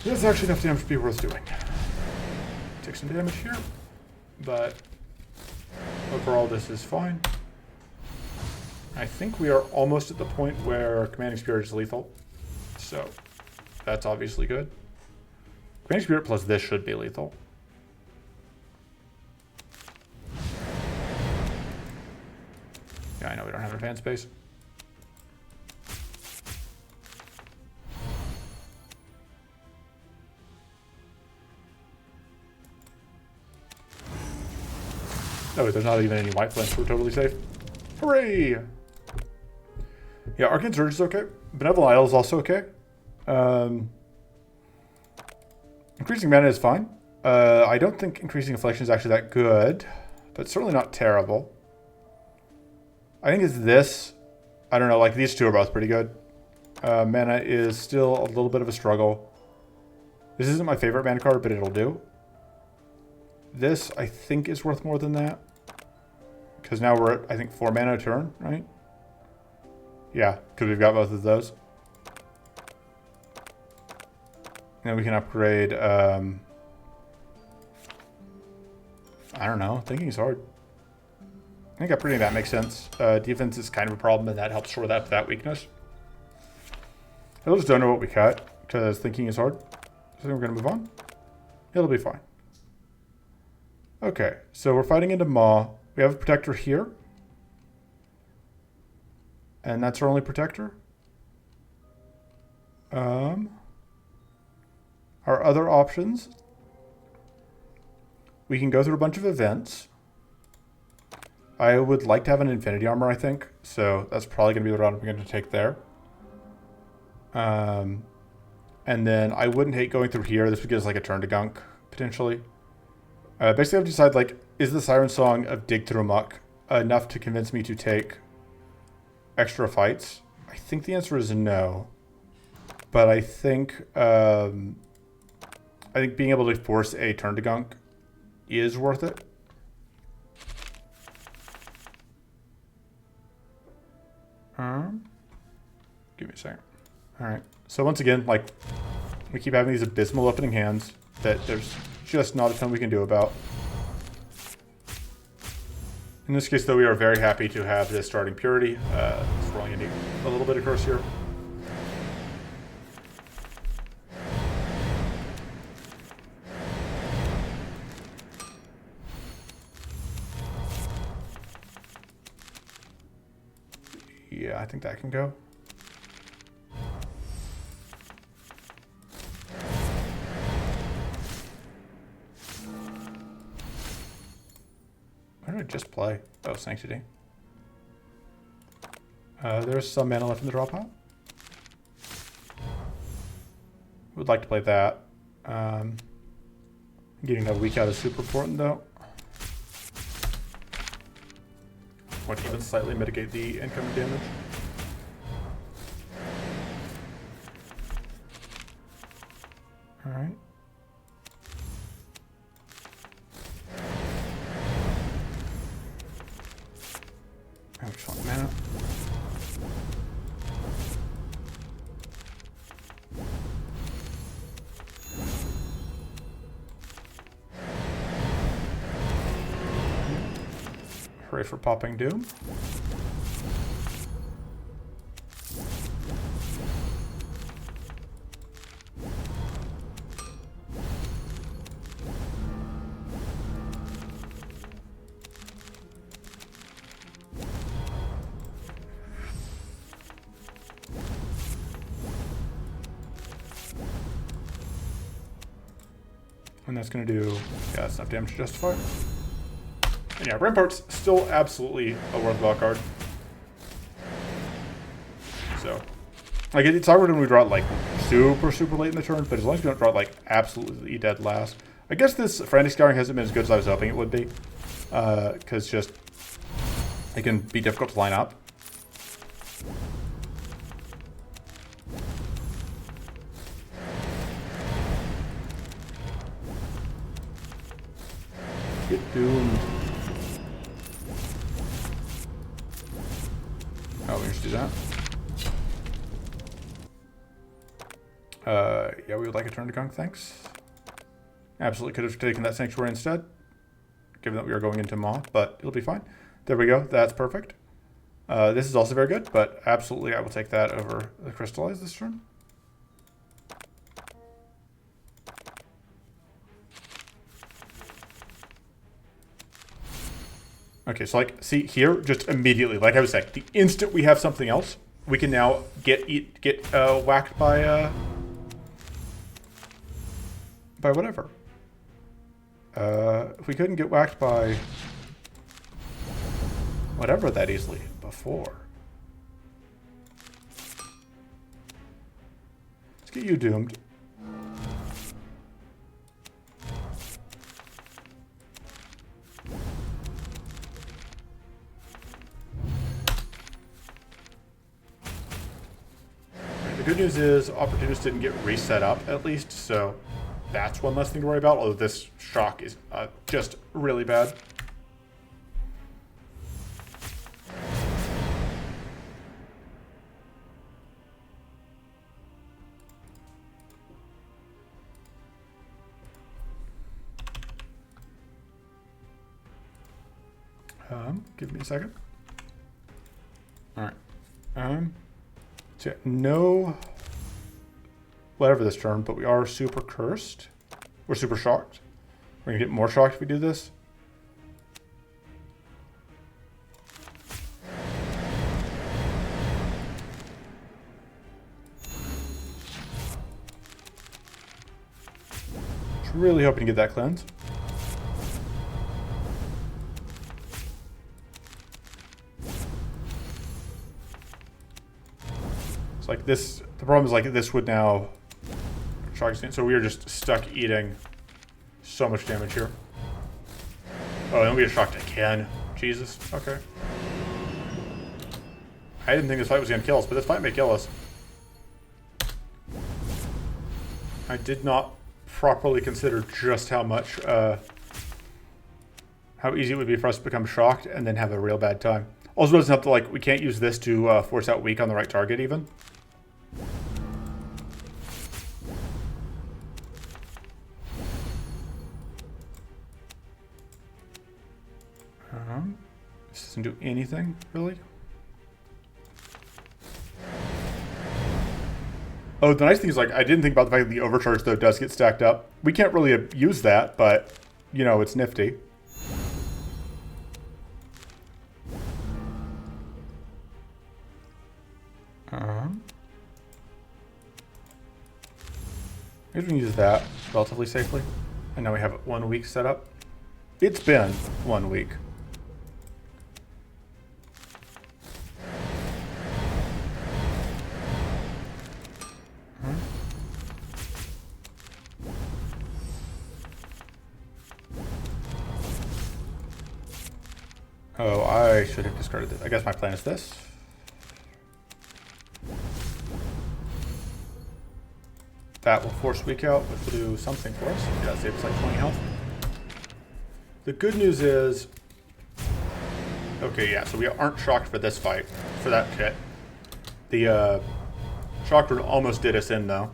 this is actually enough damage to be worth doing. Take some damage here, but overall this is fine. I think we are almost at the point where Commanding Spirit is lethal, so that's obviously good. Commanding Spirit plus this should be lethal. Yeah, I know we don't have advanced space. Oh, there's not even any white flints. We're totally safe. Hooray! Yeah, Arcane Surge is okay. Benevolent Idol is also okay. Increasing mana is fine. I don't think increasing Affliction is actually that good, but certainly not terrible. I think it's this. I don't know, like these two are both pretty good. Mana is still a little bit of a struggle. This isn't my favorite mana card, but it'll do. This, I think, is worth more than that. Because now we're at, I think, 4 mana a turn, right? Yeah, because we've got both of those. Then we can upgrade, I don't know. Thinking is hard. I think upgrading that makes sense. Defense is kind of a problem, and that helps shore up that weakness. I just don't know what we cut, because thinking is hard. So I think we're going to move on. It'll be fine. Okay, so we're fighting into Maw. We have a protector here. And that's our only protector. Our other options. We can go through a bunch of events. I would like to have an Infinity Armor, I think. So that's probably going to be the route I'm going to take there. And then I wouldn't hate going through here. This would give us like a turn to gunk, potentially. Basically, I have to decide, like, is the Siren Song of Dig Through Muck enough to convince me to take extra fights? I think the answer is no. But I think being able to force a turn to gunk is worth it. Give me a second. All right. So once again, like, we keep having these abysmal opening hands that there's just not a ton we can do about. In this case, though, we are very happy to have this starting Purity. So we're only going to need a little bit of curse here. Yeah, I think that can go. Why did I just play? Oh, Sanctity. There's some mana left in the draw pile. Would like to play that. Getting that weak out is super important, though. Want to even slightly mitigate the incoming damage. All right. I just want mana. Hooray for popping Doom. And that's going to do, yeah, that's enough damage to justify. And yeah, Rampart's still absolutely a worthwhile card. So, like, it's awkward when we draw it, like, super late in the turn, but as long as we don't draw it, like, absolutely dead last. I guess this Frantic Scouring hasn't been as good as I was hoping it would be. Because just, it can be difficult to line up. Get doomed. Oh, we just do that. Yeah, we would like a turn to gunk, thanks. Absolutely could have taken that Sanctuary instead, given that we are going into Maw, but it'll be fine. There we go, that's perfect. This is also very good, but absolutely I will take that over the Crystallize this turn. Okay, so like, see here, just immediately, like I was saying, the instant we have something else, we can now get whacked by whatever. If we couldn't get whacked by whatever that easily before. Let's get you doomed. The good news is Opportunist didn't get reset up, at least, so that's one less thing to worry about, although this shock is just really bad. Give me a second. All right. So no, whatever this turn, but we are super cursed. We're super shocked. We're gonna get more shocked if we do this. Just really hoping to get that cleanse. It's like this, the problem is like this would now shock us in, so we are just stuck eating so much damage here. Oh, and we get shocked again. Jesus, okay. I didn't think this fight was gonna kill us, but this fight may kill us. I did not properly consider just how much, how easy it would be for us to become shocked and then have a real bad time. Also doesn't help that, like, we can't use this to force out weak on the right target even. This doesn't do anything, really. Oh, the nice thing is, like, I didn't think about the fact that the overcharge, though, does get stacked up. We can't really use that, but, you know, it's nifty. Maybe we can use that relatively safely. And now we have 1 week set up. It's been 1 week. Oh, I should have discarded this. I guess my plan is this. That will force weak out, which will do something for us. Yeah, saves like 20 health. The good news is... Okay, yeah, so we aren't shocked for this fight, for that kit. The shock rune almost did us in, though.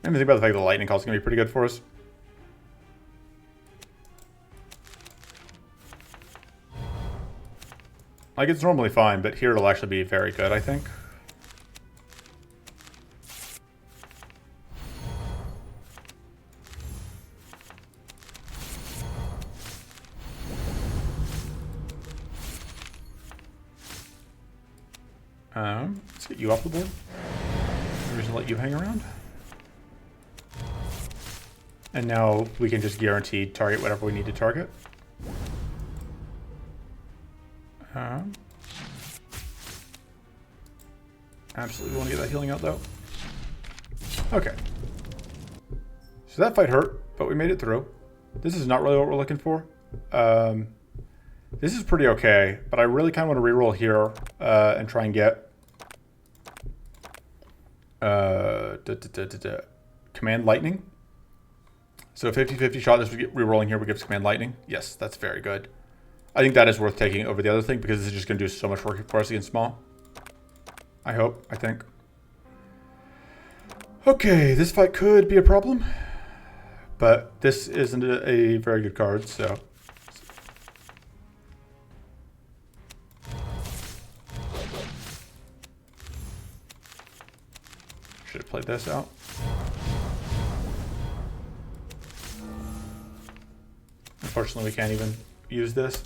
And think about the fact that the lightning call is going to be pretty good for us. Like, it's normally fine, but here it'll actually be very good, I think. Let's get you off the board. I'm just gonna let you hang around. And now we can just guarantee target whatever we need to target. Absolutely want to get that healing out though. Okay. So that fight hurt, but we made it through. This is not really what we're looking for. This is pretty okay, but I really kind of want to reroll here and try and get Command Lightning. So 50-50 shot, this we get rerolling here, we give Command Lightning. Yes, that's very good. I think that is worth taking over the other thing because this is just going to do so much work for us against small. I hope, I think. Okay, this fight could be a problem, but this isn't a very good card, so. Should have played this out. Unfortunately, we can't even use this.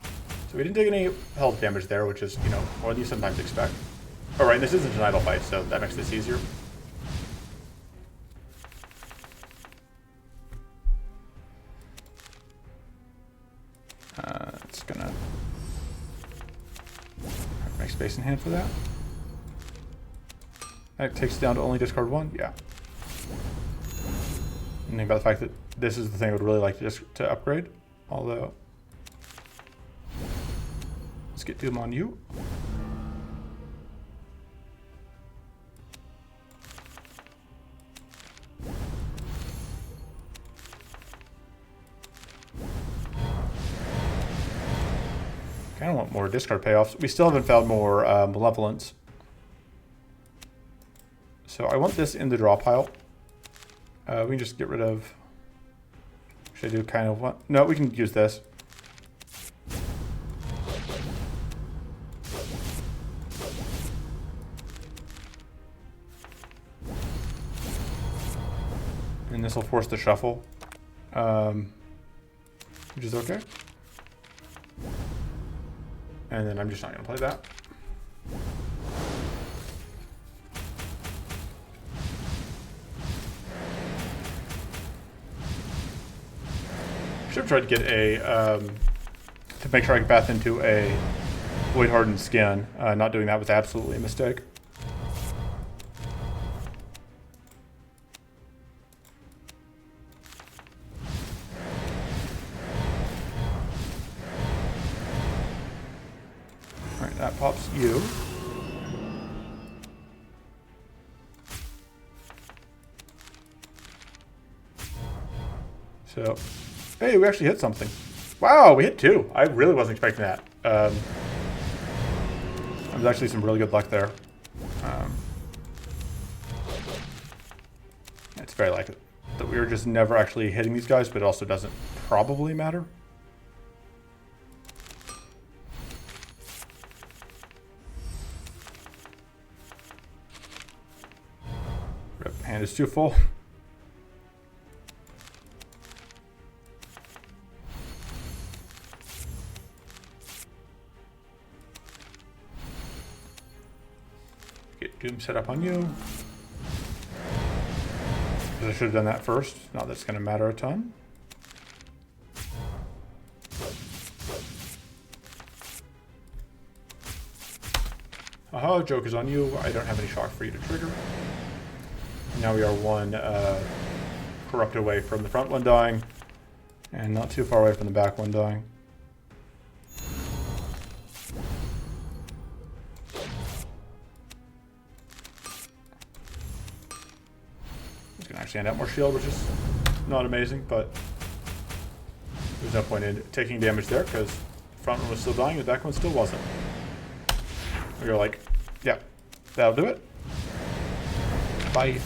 So we didn't take any health damage there, which is, you know, more than you sometimes expect. Oh, right, this isn't an idle fight, so that makes this easier. It's gonna make space in hand for that. That takes it down to only discard one, yeah. And think about the fact that this is the thing I would really like to upgrade, although. Let's get Doom on you. Kind of want more discard payoffs. We still haven't found more Malevolence. So I want this in the draw pile. We can just get rid of... Should I do kind of what? No, we can use this. And this will force the shuffle, which is okay. And then I'm just not going to play that. Should have tried to get a, to make sure I could path into a Void Hardened Skin. Not doing that was absolutely a mistake. Alright, that pops you. So... Hey, we actually hit something. Wow, we hit two. I really wasn't expecting that. There's actually some really good luck there. It's very likely that we were just never actually hitting these guys, but it also doesn't probably matter. Rip, hand is too full. Doom set up on you. I should have done that first. Not that it's going to matter a ton. Aha, joke is on you. I don't have any shock for you to trigger. Now we are one corrupt away from the front one dying, and not too far away from the back one dying. Stand out more shield, which is not amazing, but there's no point in taking damage there because the front one was still dying, the back one still wasn't. We were like, yeah, that'll do it. Bye.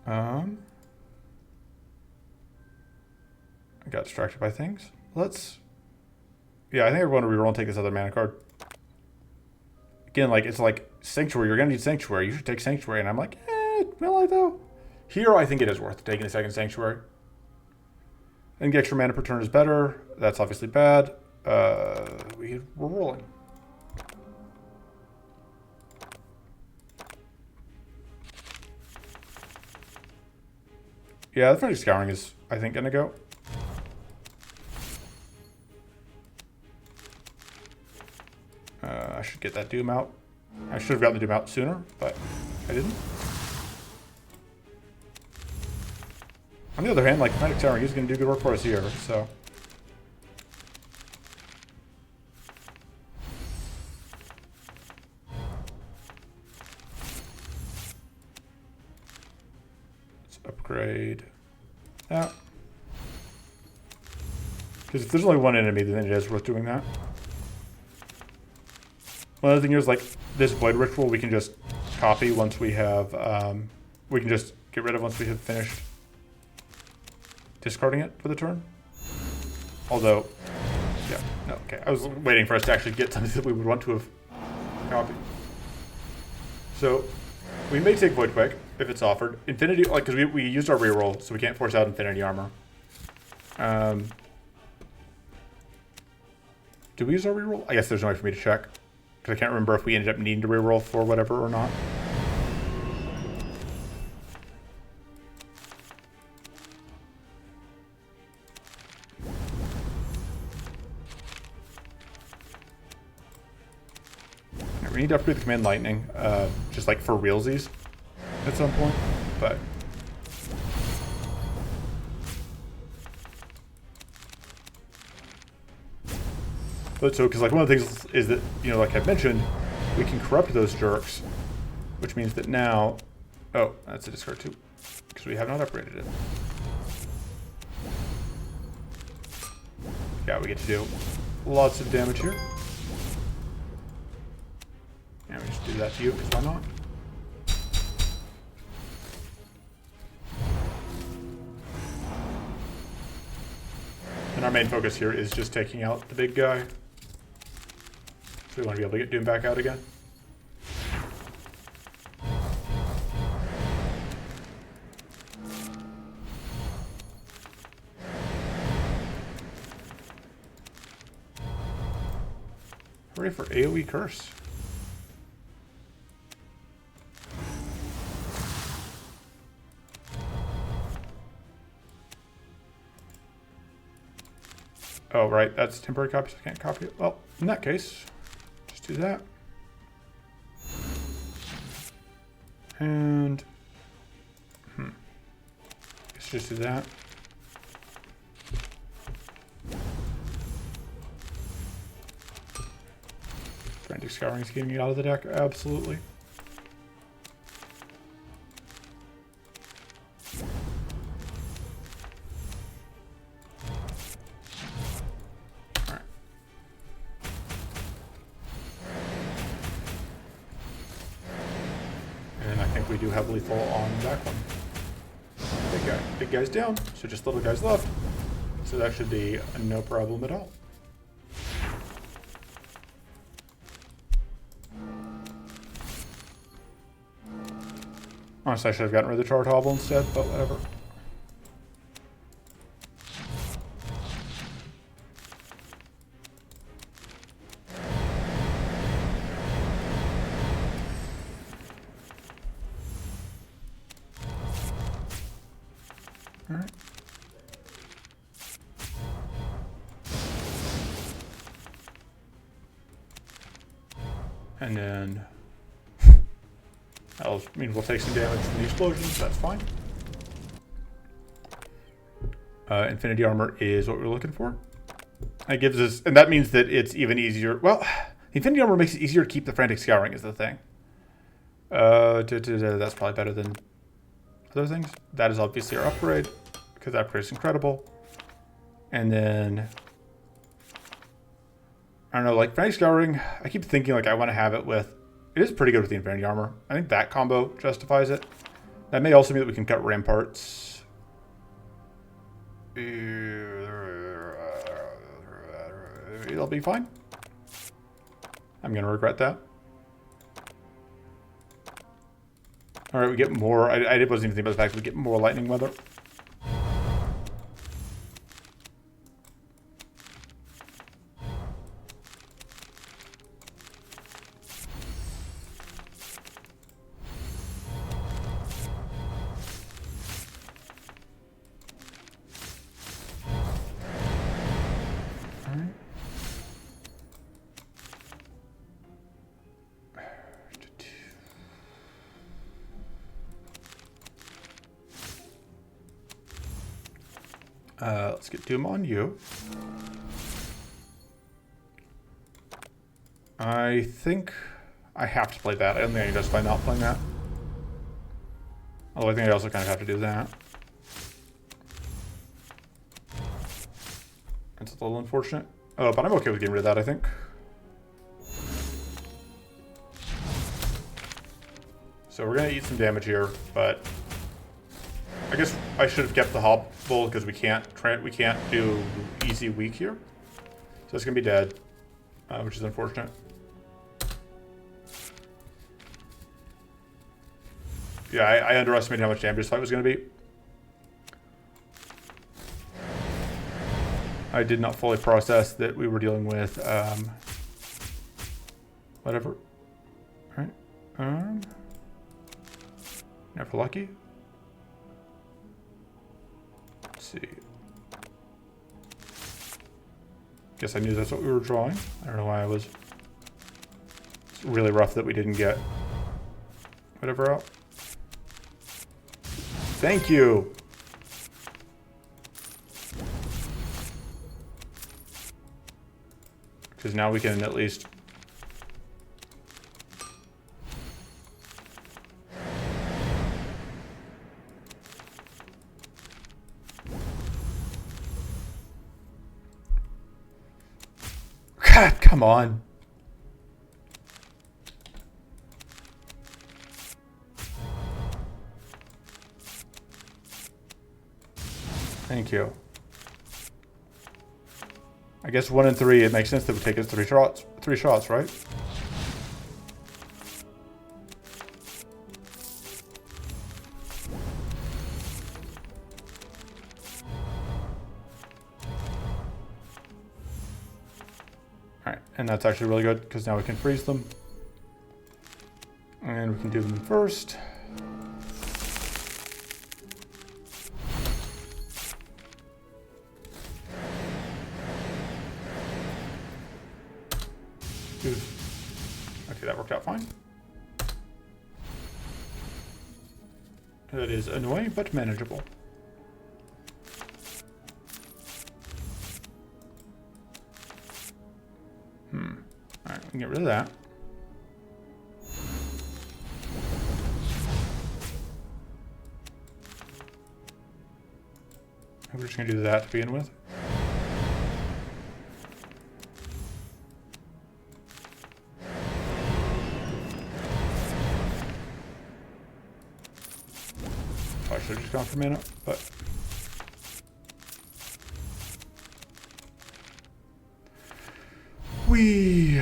I got distracted by things. Let's... Yeah, I think I want to reroll and take this other mana card. Again, like, it's like Sanctuary. You're going to need Sanctuary. You should take Sanctuary. And I'm like, will I though? Here, I think it is worth taking a second Sanctuary. And get extra mana per turn is better. That's obviously bad. We're rolling. Yeah, the Frantic Scouring is, I think, going to go. I should get that Doom out. I should have gotten the Doom out sooner, but I didn't. On the other hand, like, Frantic Scouring is going to do good work for us here, so... Let's upgrade that. Because if there's only one enemy, then it is worth doing that. One other thing is, like, this Void Ritual we can just copy once we have, we can just get rid of once we have finished discarding it for the turn. Although, yeah, no, okay. I was waiting for us to actually get something that we would want to have copied. So, we may take Void Quake if it's offered. Infinity, like, because we used our reroll, so we can't force out Infinity Armor. Did we use our reroll? I guess there's no way for me to check. Because I can't remember if we ended up needing to reroll for whatever or not. We need to upgrade the Command Lightning, just like for realsies at some point, but... But so, because like one of the things is that, you know, like I mentioned, we can corrupt those jerks, which means that now... Oh, that's a discard too, because we have not upgraded it. Yeah, we get to do lots of damage here. And we just do that to you, because why not? And our main focus here is just taking out the big guy. So we want to be able to get Doom back out again. Hooray for AoE Curse. Oh, right, that's temporary copy, so I can't copy it. Well, in that case, just do that. And, let's just do that. Frantic Scouring is getting it out of the deck, absolutely. We do have lethal on that one. Big guy. Big guy's down, so just little guys left. So that should be no problem at all. Honestly, I should have gotten rid of the Charred Hobble instead, but whatever. Alright. And then that'll mean we'll take some damage from the explosions, that's fine. Infinity Armor is what we're looking for. It gives us, and that means that it's even easier. Well, Infinity Armor makes it easier to keep the Frantic Scouring is the thing. That's probably better than other things. That is obviously our upgrade, because that upgrade is incredible. And then, I don't know, like Frantic Scouring, I keep thinking like I want to have it with, it is pretty good with the Infinity Armor. I think that combo justifies it. That may also mean that we can cut ramparts. It'll be fine. I'm going to regret that. Alright, we get more. I wasn't even thinking about the fact that we get more lightning weather. Let's get Doom on you. I think I have to play that. I don't think I can justify not playing that. Although I think I also kind of have to do that. It's a little unfortunate. Oh, but I'm okay with getting rid of that, I think. So we're going to eat some damage here, but I guess I should have kept the hobble because we can't do easy weak here. So it's gonna be dead, which is unfortunate. Yeah, I underestimated how much damage this fight was gonna be. I did not fully process that we were dealing with whatever. All right. Never lucky. See. Guess I knew that's what we were drawing. I don't know why I was. It's really rough that we didn't get whatever out. Thank you. Because now we can at least. God, come on. Thank you. I guess 1 and 3, it makes sense that we take it 3 shots. 3 shots, right? Alright, and that's actually really good because now we can freeze them. And we can do them first. Okay, that worked out fine. That is annoying, but manageable. Alright, we can get rid of that. And we're just going to do that to begin with. I should have just gone for mana, but we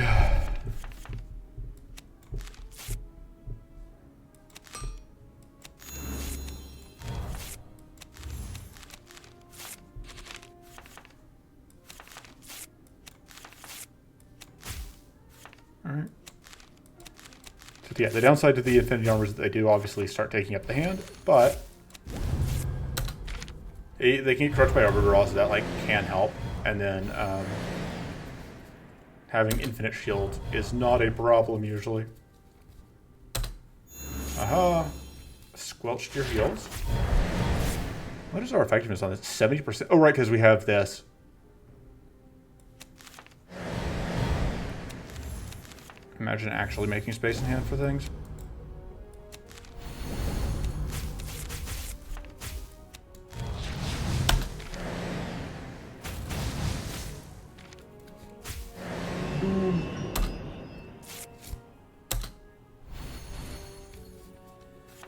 all right. So yeah, the downside to the infinity armor is that they do obviously start taking up the hand, but they can get crushed by arbiter draw, so that like can help. And then having infinite shield is not a problem usually. Aha! Squelched your heals. What is our effectiveness on this? 70%. Oh, right, because we have this. Imagine actually making space in hand for things.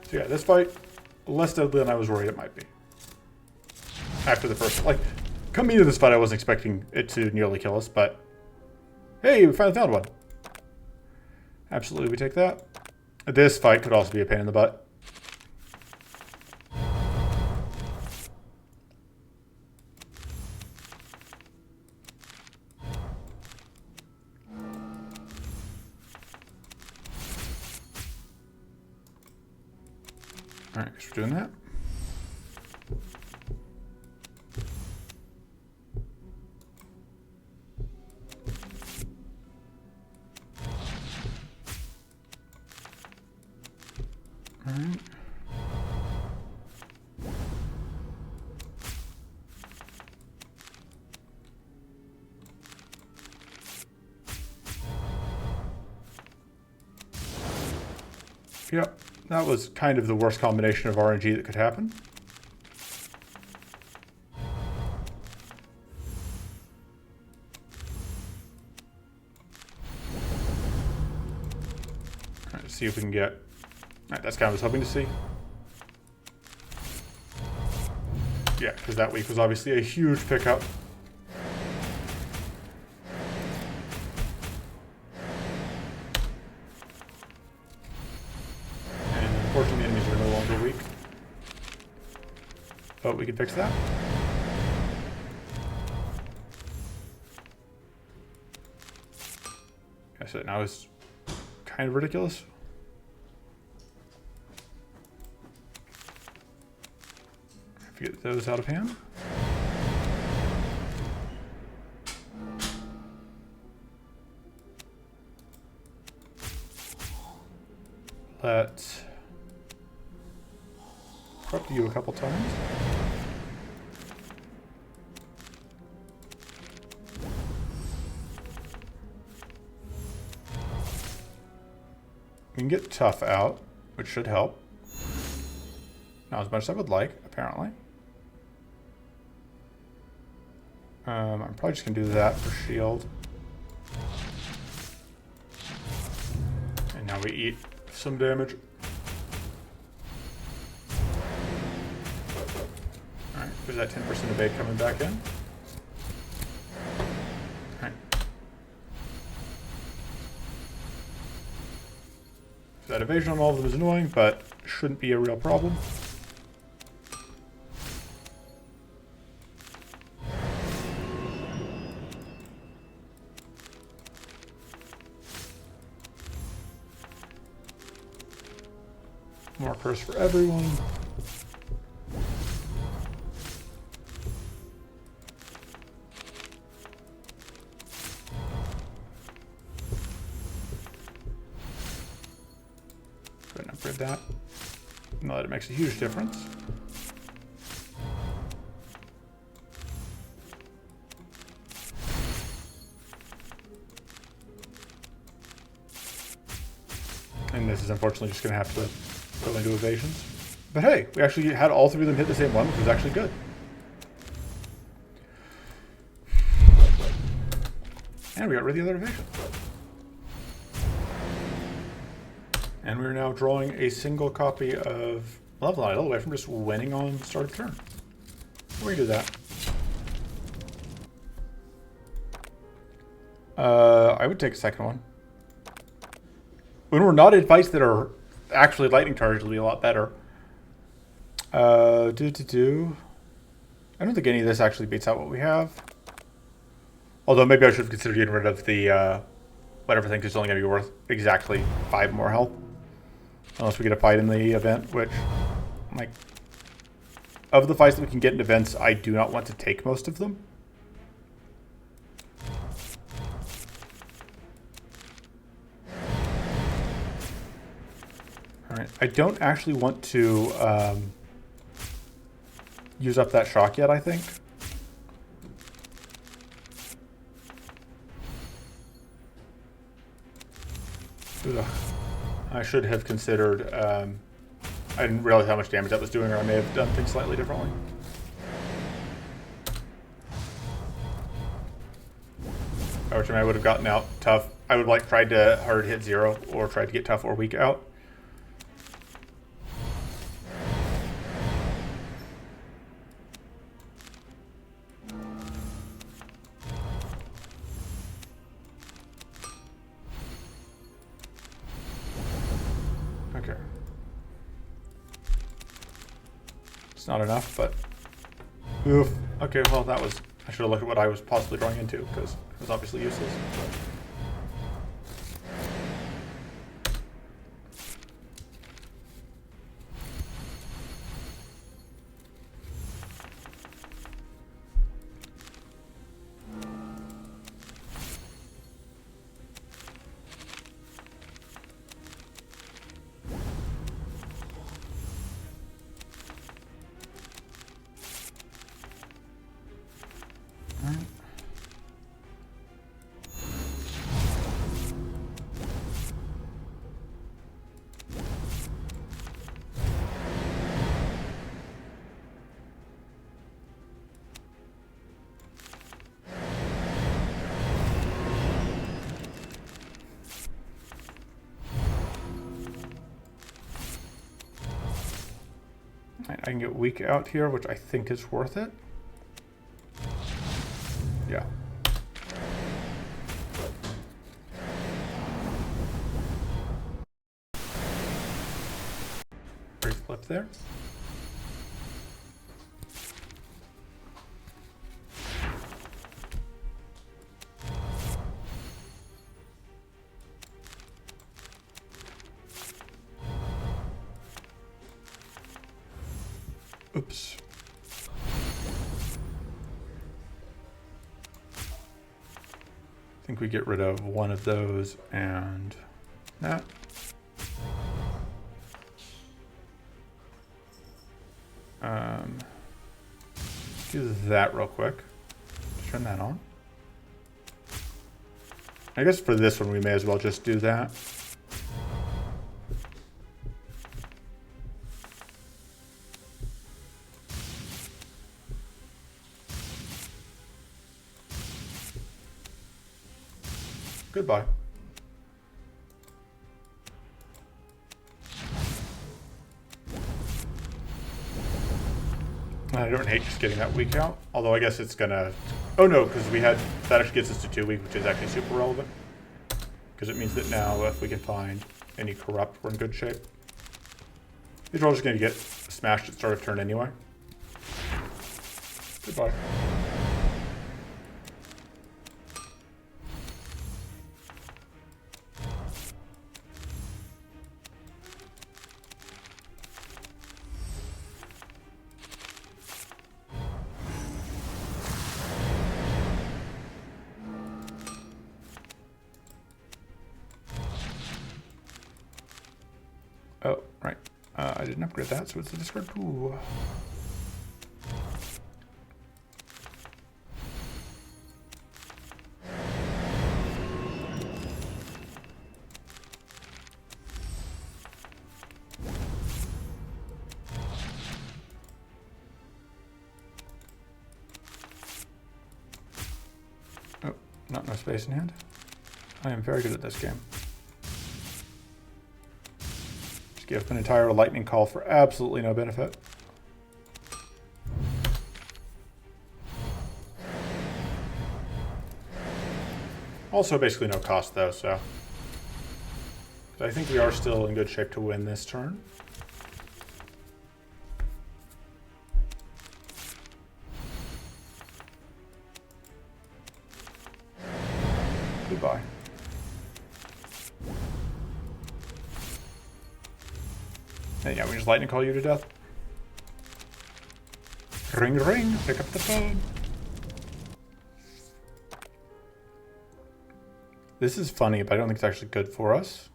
So yeah, this fight, less deadly than I was worried it might be. After the first, like, coming into this fight, I wasn't expecting it to nearly kill us, but hey, we finally found one. Absolutely, we take that. This fight could also be a pain in the butt. Alright, guess we're doing that. Alright. Yep, that was kind of the worst combination of RNG that could happen. Alright, let's see if we can get... Alright, that's kind of what I was hoping to see. Yeah, because that week was obviously a huge pickup. And unfortunately, the enemies are no longer weak. But we can fix that. I said now it's kind of ridiculous. If you get those out of hand. Let's corrupt you a couple times. We can get tough out, which should help. Not as much as I would like, apparently. I'm probably just going to do that for shield. And now we eat some damage. Alright, there's that 10% evade coming back in. Alright. That evasion on all of them is annoying, but shouldn't be a real problem. Markers for everyone. Go ahead and upgrade that. Know that it makes a huge difference. And this is unfortunately just going to have to go into evasions. But hey, we actually had all three of them hit the same one, which was actually good. And we got rid of the other evasion. And we're now drawing a single copy of Level Idol away from just winning on start of turn. We do that. I would take a second one. When we're not in fights that are actually lightning charges, will be a lot better. I don't think any of this actually beats out what we have. Although maybe I should have considered getting rid of the whatever thing, because it's only going to be worth exactly 5 more health. Unless we get a fight in the event, which, like, of the fights that we can get in events, I do not want to take most of them. Alright, I don't actually want to use up that shock yet, I think. Ugh. I should have considered, I didn't realize how much damage that was doing, or I may have done things slightly differently. Which I would have gotten out tough. I would like tried to hard hit 0, or tried to get tough or weak out. It's not enough, but... Oof. Okay, well, that was... I should have looked at what I was possibly drawing into, because it was obviously useless. I can get weak out here, which I think is worth it. Yeah. Great flip there. Oops. I think we get rid of one of those and that. Do that real quick. Just turn that on. I guess for this one we may as well just do that. Goodbye. I don't hate just getting that weak out, although I guess it's gonna... Oh no, because we had... That actually gets us to 2 weak, which is actually super relevant. Because it means that now if we can find any corrupt, we're in good shape. These are all just gonna get smashed at start of turn anyway. Goodbye. Oh, right. I didn't upgrade that, so it's a discard pool. Oh, not enough space in hand. I am very good at this game. Give an entire lightning call for absolutely no benefit. Also basically no cost though, so. I think we are still in good shape to win this turn. Goodbye. And yeah, we just lightning call you to death. Ring ring, pick up the phone. This is funny, but I don't think it's actually good for us.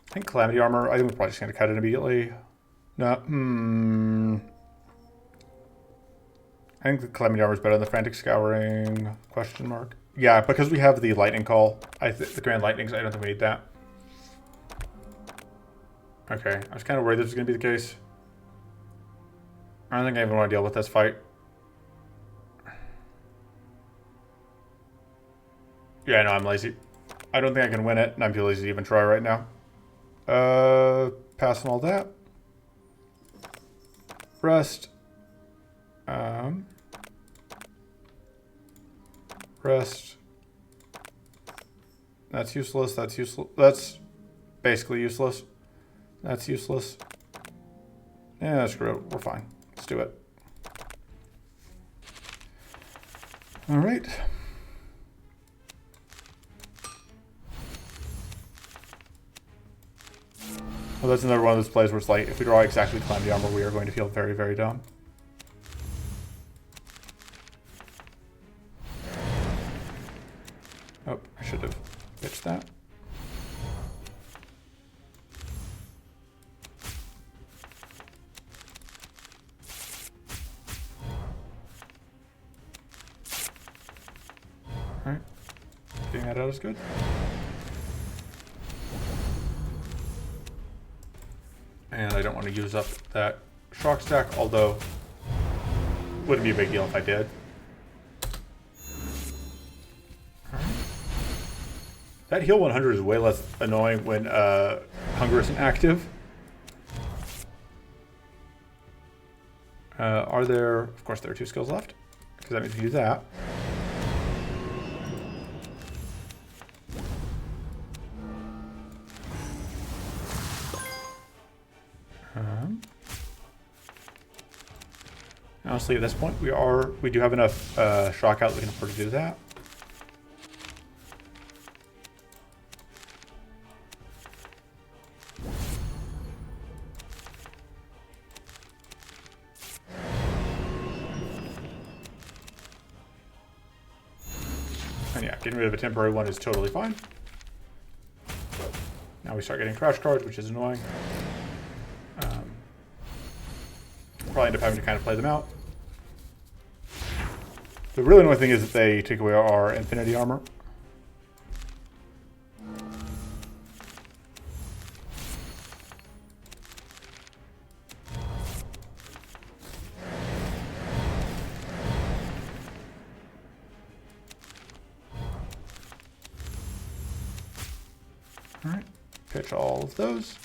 I think Calamity Armor, I think we're probably just gonna cut it immediately. No, I think the Calamity Armor is better than the Frantic Scouring, question mark. Yeah, because we have the Lightning Call, the Grand Lightnings, I don't think we need that. Okay, I was kind of worried this was going to be the case. I don't think I even want to deal with this fight. Yeah, no, I'm lazy. I don't think I can win it, and I'm too lazy to even try right now. Passing all that. Rest. Rest. That's useless. That's useless. That's basically useless. That's useless. Yeah, screw it. We're fine. Let's do it. All right. Well, that's another one of those plays where it's like, if we draw exactly Calamity Armor, we are going to feel very, very dumb. Oh, I should have pitched that. Alright. Getting that out is good. And I don't want to use up that shock stack, although wouldn't be a big deal if I did. That heal 100 is way less annoying when hunger isn't active. Are there... Of course there are 2 skills left, because that means we do that. Honestly, at this point, we do have enough shock out that we can afford to do that. And yeah, getting rid of a temporary one is totally fine. Now we start getting crash cards, which is annoying. Probably end up having to kind of play them out. The really annoying thing is that they take away our infinity armor. All right, pitch all of those.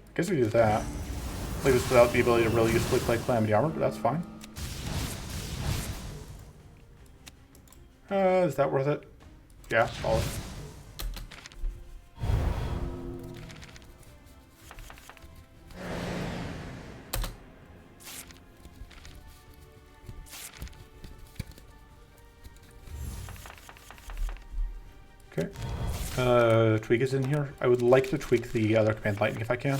I guess we do that. Leave us without the ability to really usefully play Calamity Armor, but that's fine. Is that worth it? Yeah, solid. Okay. Tweak is in here. I would like to tweak the other command lightning if I can.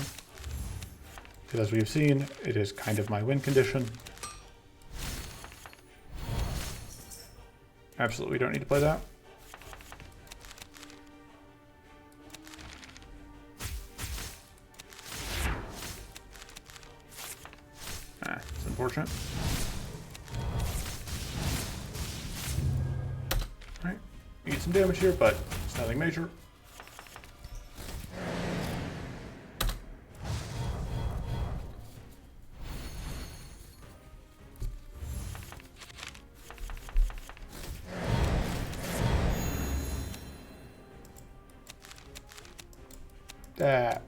Because as we've seen, it is kind of my win condition. Absolutely don't need to play that. It's unfortunate. Alright, need some damage here, but it's nothing major. That.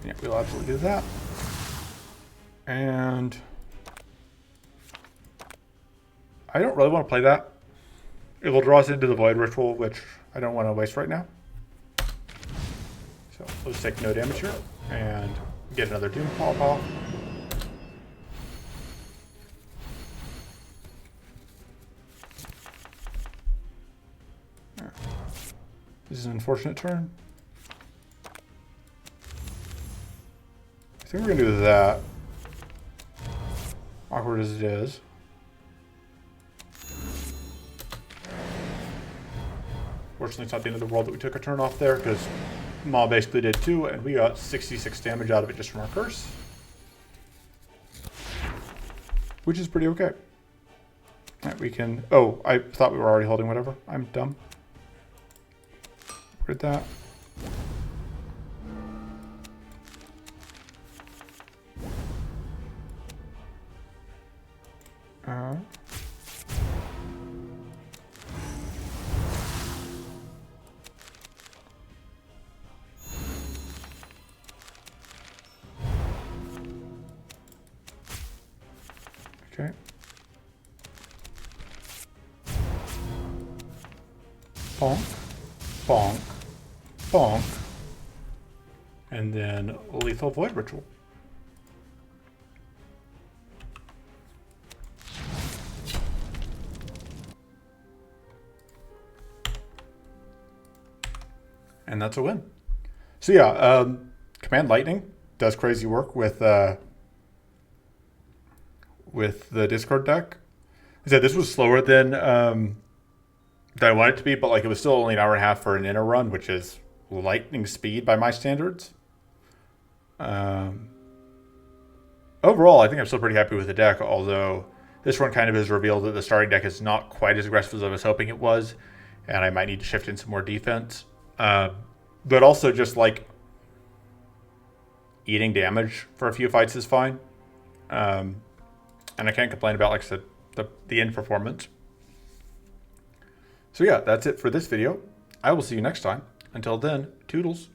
Yeah, we'll absolutely do that. And I don't really want to play that. It will draw us into the Void Ritual, which I don't want to waste right now. So let's take no damage here and get another Doom pop off. This is an unfortunate turn. I think we're going to do that. Awkward as it is. Fortunately, it's not the end of the world that we took a turn off there, because Ma basically did too, and we got 66 damage out of it just from our curse. Which is pretty okay. Alright, we can... Oh, I thought we were already holding whatever. I'm dumb. At that. bonk, bonk, bonk, and then Lethal Void Ritual. And that's a win. So yeah, Command Lightning does crazy work with the Discord deck. I said this was slower than I wanted it to be, but like it was still only an hour and a half for an inner run, which is lightning speed by my standards. Overall, I think I'm still pretty happy with the deck, although this one kind of has revealed that the starting deck is not quite as aggressive as I was hoping it was, and I might need to shift in some more defense. But also just like eating damage for a few fights is fine. And I can't complain about, like I said, the end performance. So yeah, that's it for this video. I will see you next time. Until then, toodles.